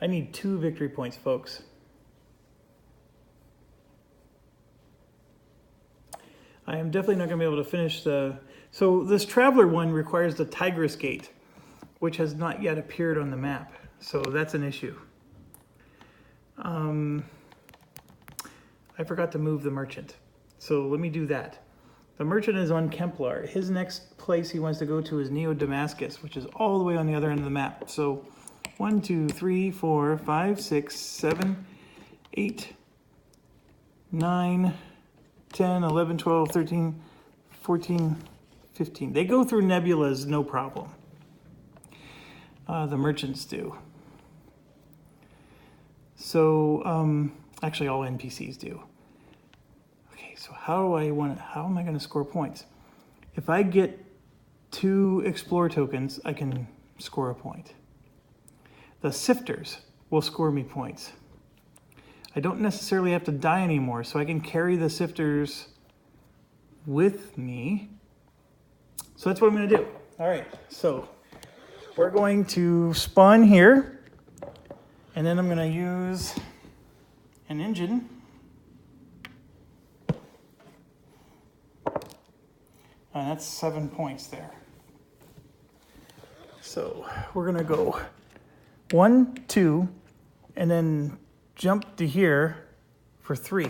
I need 2 victory points, folks. I am definitely not going to be able to finish the... So this Traveler one requires the Tigris Gate, which has not yet appeared on the map. So that's an issue. I forgot to move the Merchant. So let me do that. The Merchant is on Kemplar. His next place he wants to go to is Neo Damascus, which is all the way on the other end of the map. So 1, 2, 3, 4, 5, 6, 7, 8, 9, 10, 11, 12, 13, 14, 15. They go through nebulas, no problem. The Merchants do. So, actually all NPCs do. Okay, so how am I going to score points? If I get 2 Explore tokens, I can score a point. The Sifters will score me points. I don't necessarily have to die anymore, so I can carry the Sifters with me. So that's what I'm going to do. All right, so we're going to spawn here, and then I'm going to use an engine. And that's 7 points there. So we're going to go 1, 2, and then jump to here for 3.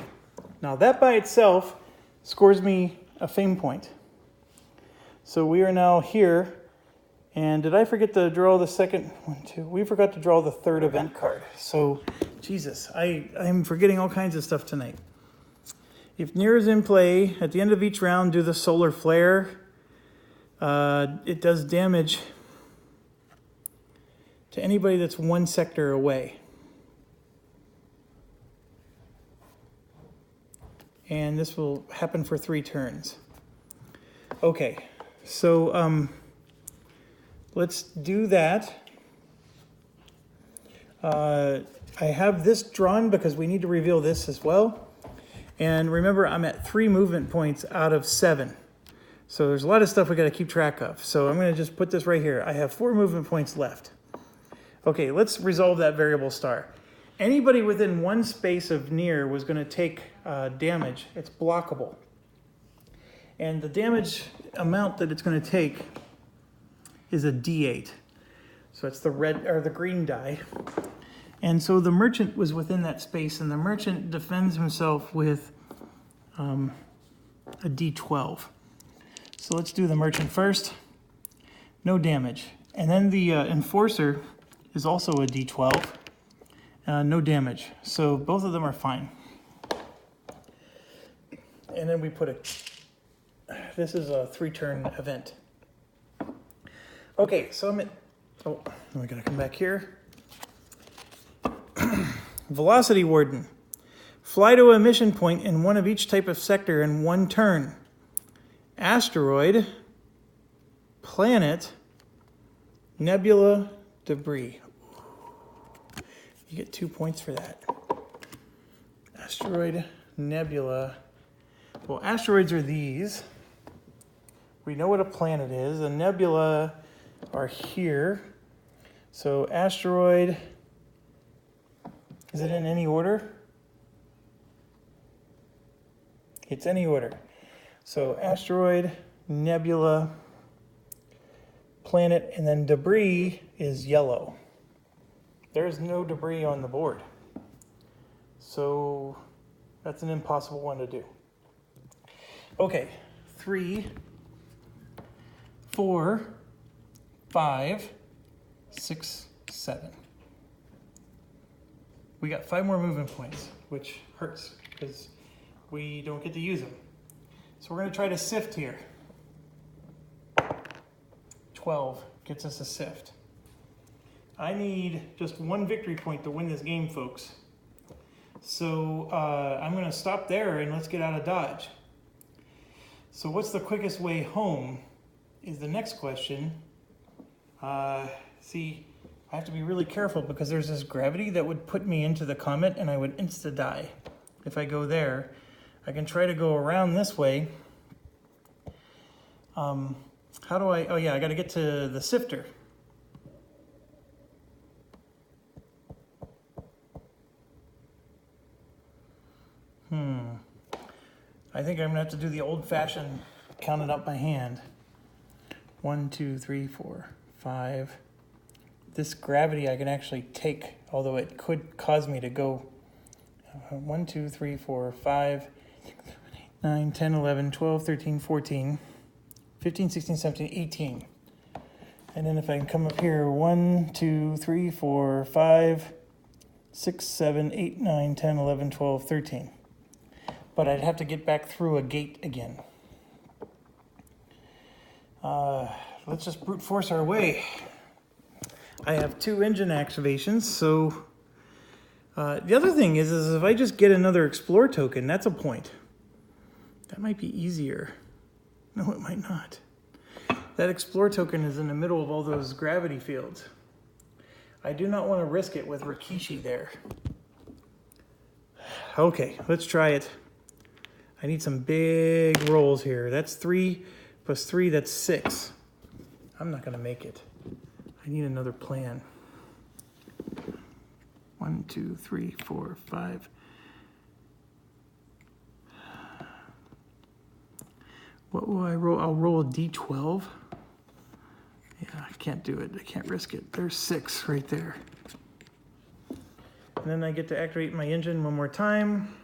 Now that by itself scores me a fame point. So we are now here. And did I forget to draw the second? 1, 2. We forgot to draw the 3rd event card. So, Jesus, I'm forgetting all kinds of stuff tonight. If Nier is in play, at the end of each round, do the Solar Flare. It does damage to anybody that's 1 sector away. And this will happen for 3 turns. Okay, so let's do that. I have this drawn because we need to reveal this as well. And remember, I'm at 3 movement points out of 7. So there's a lot of stuff we got to keep track of. So I'm going to just put this right here. I have 4 movement points left. Okay, let's resolve that variable star. Anybody within 1 space of Nier was going to take damage. It's blockable. And the damage amount that it's going to take is a D8. So it's the red or the green die. And so the Merchant was within that space, and the Merchant defends himself with a D12. So let's do the Merchant first. No damage. And then the Enforcer is also a D12. No damage. So both of them are fine. And then we put this is a 3-turn event. Okay, so I'm at, we gotta come back here. Velocity Warden. Fly to a mission point in 1 of each type of sector in 1 turn. Asteroid, planet, nebula, debris. You get 2 points for that. Asteroid, nebula. Well, asteroids are these. We know what a planet is. A nebula are here. So asteroid, is it in any order? It's any order. So asteroid, nebula, planet, and then debris is yellow. There's no debris on the board. So That's an impossible one to do. Okay, 3, 4, 5, 6, 7. We got 5 more movement points, which hurts because we don't get to use them. So we're going to try to sift here. 12 gets us a sift. I need just 1 victory point to win this game, folks. So I'm going to stop there and let's get out of Dodge. So what's the quickest way home is the next question. See, I have to be really careful because there's this gravity that would put me into the comet and I would insta-die. If I go there, I can try to go around this way. How do I, oh yeah, I got to get to the sifter. I think I'm gonna have to do the old-fashioned count it up by hand. 1, 2, 3, 4, 5. This gravity I can actually take, although it could cause me to go 1, 2, 3, 4, 5, 9, 10, 11, 12, 13, 14, 15, 16, 17, 18. And then if I can come up here, 1, 2, 3, 4, 5, 6, 7, 8, 9, 10, 11, 12, 13. But I'd have to get back through a gate again. Let's just brute force our way. I have 2 engine activations, so the other thing is if I just get another explore token, that's a point. That might be easier. No, it might not. That explore token is in the middle of all those gravity fields. I do not want to risk it with Rikishi there. Okay, let's try it. I need some big rolls here. That's 3 plus 3, that's 6. I'm not going to make it. I need another plan. 1, 2, 3, 4, 5. What will I roll? I'll roll a D12. Yeah, I can't do it. I can't risk it. There's 6 right there. And then I get to activate my engine one more time.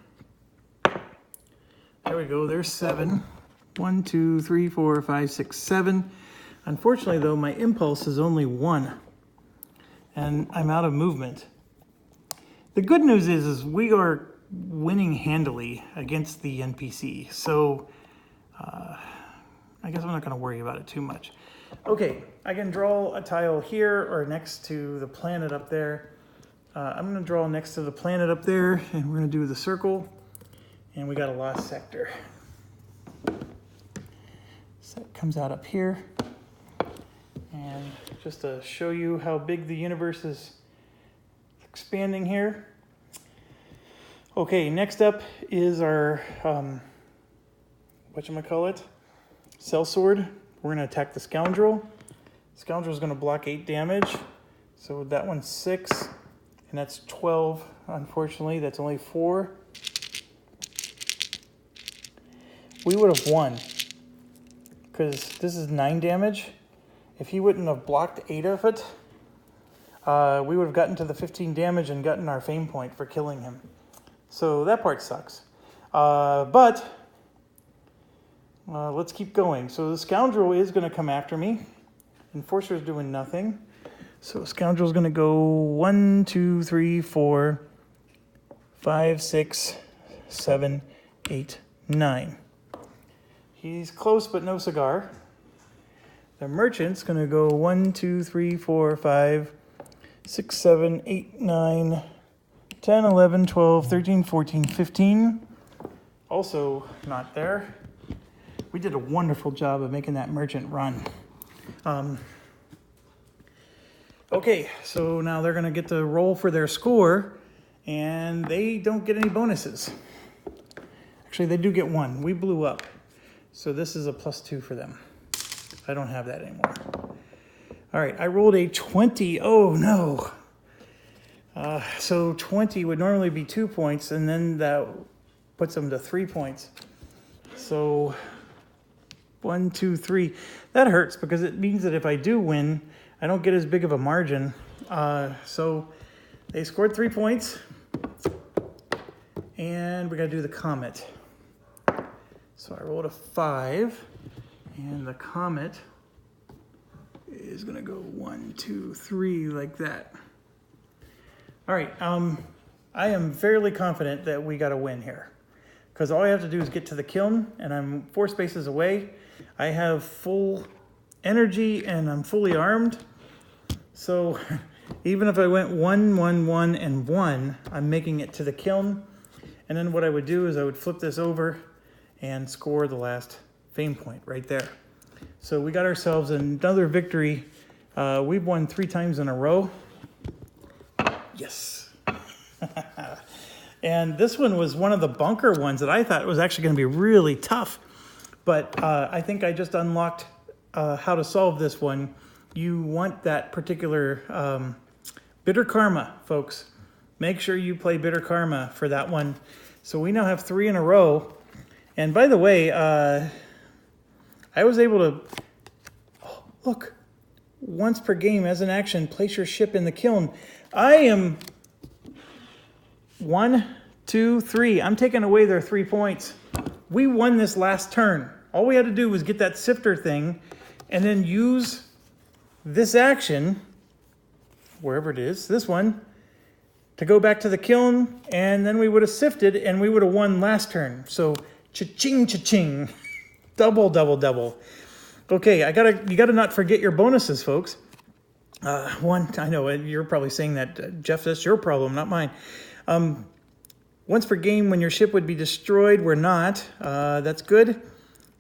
There we go, there's 7. 1, 2, 3, 4, 5, 6, 7. Unfortunately, though, my impulse is only 1. And I'm out of movement. The good news is we are winning handily against the NPC. So I guess I'm not going to worry about it too much. Okay, I can draw a tile here or next to the planet up there. I'm going to draw next to the planet up there, and we're going to do the circle. And we got a lost sector. So it comes out up here. And just to show you how big the universe is expanding here. Okay, next up is our, whatchamacallit? Sellsword. We're gonna attack the Scoundrel. Scoundrel's gonna block 8 damage. So that one's 6, and that's 12. Unfortunately, that's only 4. We would have won, because this is 9 damage. If he wouldn't have blocked 8 of it, we would have gotten to the 15 damage and gotten our fame point for killing him. So that part sucks. But let's keep going. So the Scoundrel is going to come after me. Enforcer's doing nothing. So Scoundrel's going to go 1, 2, 3, 4, 5, 6, 7, 8, 9. He's close, but no cigar. The Merchant's going to go 1, 2, 3, 4, 5, 6, 7, 8, 9, 10, 11, 12, 13, 14, 15. Also not there. We did a wonderful job of making that Merchant run. Okay, so now they're going to get to roll for their score, and they don't get any bonuses. Actually, they do get 1. We blew up. So this is a +2 for them. I don't have that anymore. All right, I rolled a 20. Oh, no. So 20 would normally be 2 points, and then that puts them to 3 points. So 1, 2, 3. That hurts because it means that if I do win, I don't get as big of a margin. So they scored 3 points. And we got to do the comet. So I rolled a 5, and the comet is going to go 1, 2, 3 like that. All right, I am fairly confident that we got a win here, because all I have to do is get to the kiln, and I'm 4 spaces away. I have full energy, and I'm fully armed. So even if I went 1, 1, 1, and 1, I'm making it to the kiln. And then what I would do is I would flip this over and score the last fame point right there. So we got ourselves another victory. We've won 3 times in a row. Yes. And this one was one of the bunker ones that I thought was actually going to be really tough. But I think I just unlocked how to solve this one. You want that particular Bitter Karma, folks. Make sure you play Bitter Karma for that one. So we now have 3 in a row. And by the way, I was able to... Oh, look. Once per game, as an action, place your ship in the kiln. I am... 1, 2, 3. I'm taking away their 3 points. We won this last turn. All we had to do was get that sifter thing and then use this action, wherever it is, this one, to go back to the kiln, and then we would have sifted and we would have won last turn. So cha-ching, cha-ching. Double, double, double. Okay, you gotta not forget your bonuses, folks. One, I know you're probably saying that, Jeff, that's your problem, not mine. Once per game when your ship would be destroyed, we're not. That's good. And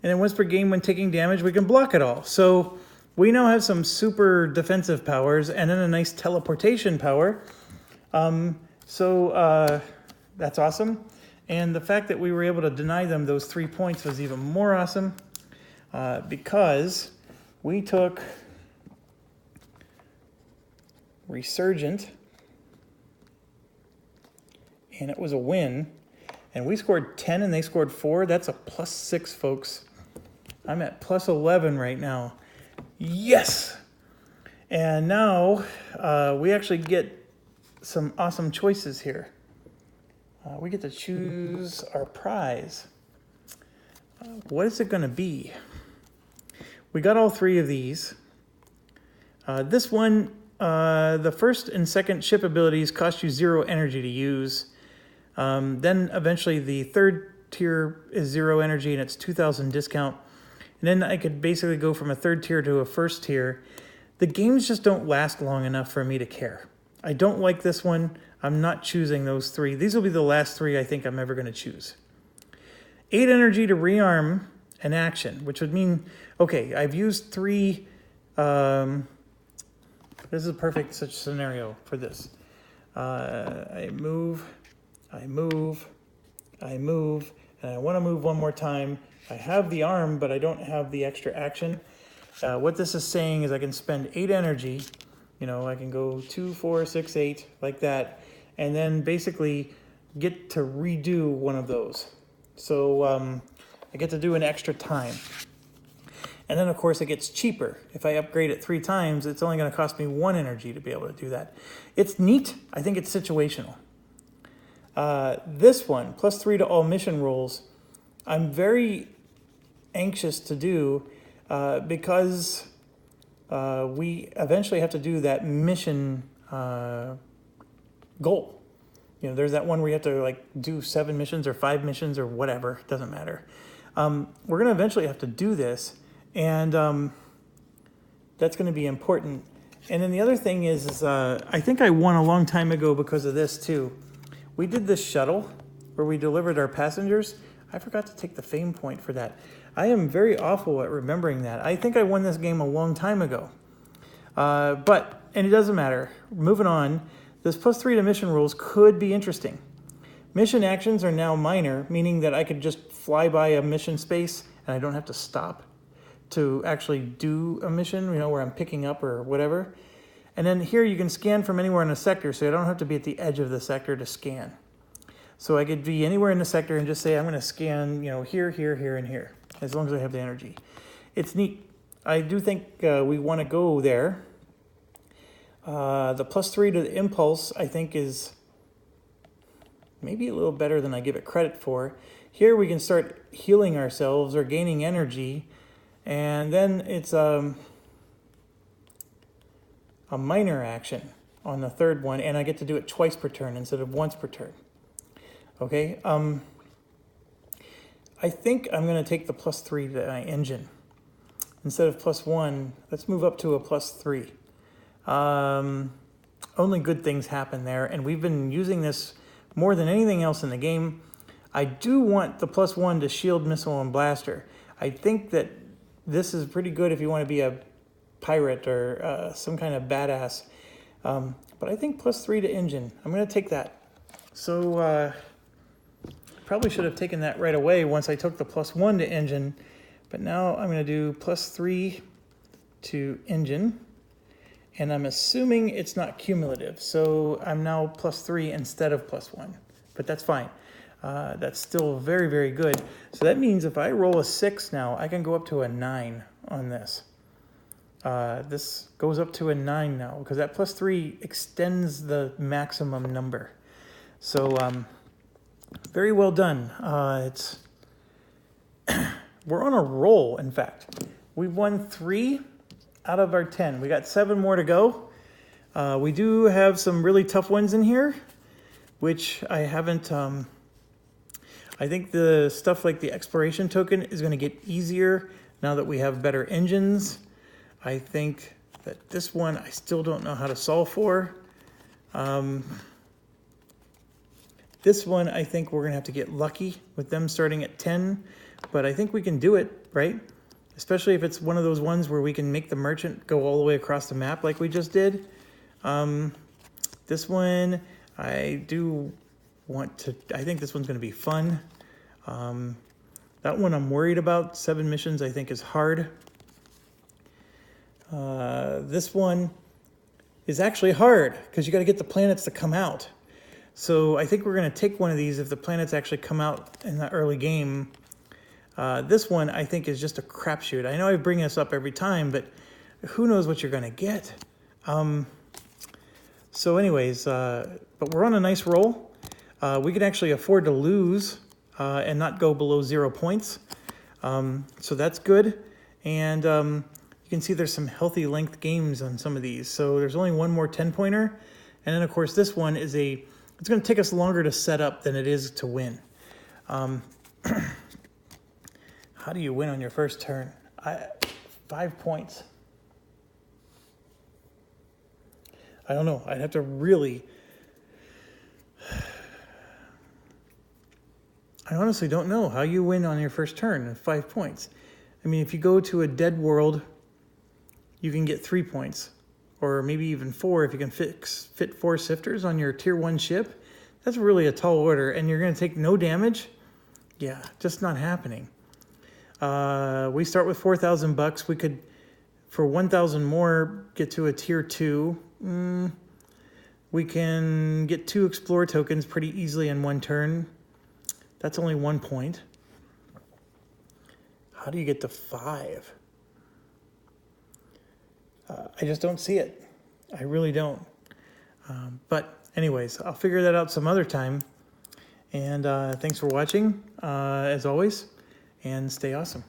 then once per game when taking damage, we can block it all. So we now have some super defensive powers and then a nice teleportation power. That's awesome. And the fact that we were able to deny them those 3 points was even more awesome, because we took Resurgent, and it was a win, and we scored 10 and they scored 4. That's a +6, folks. I'm at +11 right now. Yes! And now we actually get some awesome choices here. We get to choose our prize. What is it going to be? We got all 3 of these. This one, the first and second ship abilities cost you 0 energy to use. Then eventually the third tier is 0 energy and it's 2,000 discount. And then I could basically go from a third tier to a first tier. The games just don't last long enough for me to care. I don't like this one. I'm not choosing those 3. These will be the last 3 I think I'm ever going to choose. 8 energy to rearm an action, which would mean, okay, I've used 3. This is a perfect such scenario for this. I move, and I want to move one more time. I have the arm, but I don't have the extra action. What this is saying is I can spend 8 energy. You know, I can go 2, 4, 6, 8, like that, and then basically get to redo one of those. So I get to do an extra time. And then, of course, it gets cheaper. If I upgrade it 3 times, it's only going to cost me 1 energy to be able to do that. It's neat. I think it's situational. This one, +3 to all mission rolls, I'm very anxious to do because we eventually have to do that mission goal. You know, there's that one where you have to like do 7 missions or 5 missions or whatever. It doesn't matter. We're going to eventually have to do this, and that's going to be important. And then the other thing is I think I won a long time ago because of this too. We did this shuttle where we delivered our passengers. I forgot to take the fame point for that. I am very awful at remembering that. I think I won this game a long time ago. And it doesn't matter. Moving on, this +3 to mission rules could be interesting. Mission actions are now minor, meaning that I could just fly by a mission space and I don't have to stop to actually do a mission, you know, where I'm picking up or whatever. And then here you can scan from anywhere in a sector, so I don't have to be at the edge of the sector to scan. So I could be anywhere in the sector and just say, I'm going to scan, you know, here, here, here, and here, as long as I have the energy. It's neat. I do think we want to go there. The +3 to the impulse, I think, is maybe a little better than I give it credit for. Here we can start healing ourselves or gaining energy, and then it's a minor action on the third one, and I get to do it twice per turn instead of once per turn. Okay, I think I'm going to take the +3 to my engine. Instead of +1, let's move up to a +3. Only good things happen there, and we've been using this more than anything else in the game. I do want the +1 to shield, missile, and blaster. I think that this is pretty good if you want to be a pirate or some kind of badass. But I think +3 to engine. I'm going to take that. So probably should have taken that right away once I took the +1 to engine. But now I'm going to do +3 to engine. And I'm assuming it's not cumulative. So I'm now +3 instead of +1. But that's fine. That's still very, very good. So that means if I roll a 6 now, I can go up to a 9 on this. This goes up to a 9 now because that +3 extends the maximum number. So very well done. We're on a roll, in fact. We've won 3 out of our 10. We got 7 more to go. We do have some really tough ones in here, which I haven't... I think the stuff like the exploration token is going to get easier now that we have better engines. I think that this one I still don't know how to solve for. This one I think we're going to have to get lucky with them starting at 10, but I think we can do it, right? Especially if it's one of those ones where we can make the merchant go all the way across the map like we just did. This one I do want to... I think this one's going to be fun. That one I'm worried about. 7 missions I think is hard. This one is actually hard because you got to get the planets to come out. So I think we're going to take one of these if the planets actually come out in the early game. This one I think is just a crapshoot. I know I bring this up every time, but who knows what you're going to get. So anyways, but we're on a nice roll. We can actually afford to lose and not go below 0 points. So that's good. And you can see there's some healthy length games on some of these. So there's only one more 10-pointer. And then, of course, this one is it's going to take us longer to set up than it is to win. How do you win on your first turn? 5 points. I don't know. I'd have to really... I honestly don't know how you win on your first turn at 5 points. I mean, if you go to a dead world, you can get 3 points. Or maybe even 4 if you can fit 4 sifters on your tier 1 ship. That's really a tall order, and you're going to take no damage? Yeah, just not happening. We start with $4,000. We could, for 1,000 more, get to a tier 2. We can get 2 explore tokens pretty easily in 1 turn. That's only 1 point. How do you get to 5? I just don't see it. I really don't. But anyways, I'll figure that out some other time. And thanks for watching, as always, and stay awesome.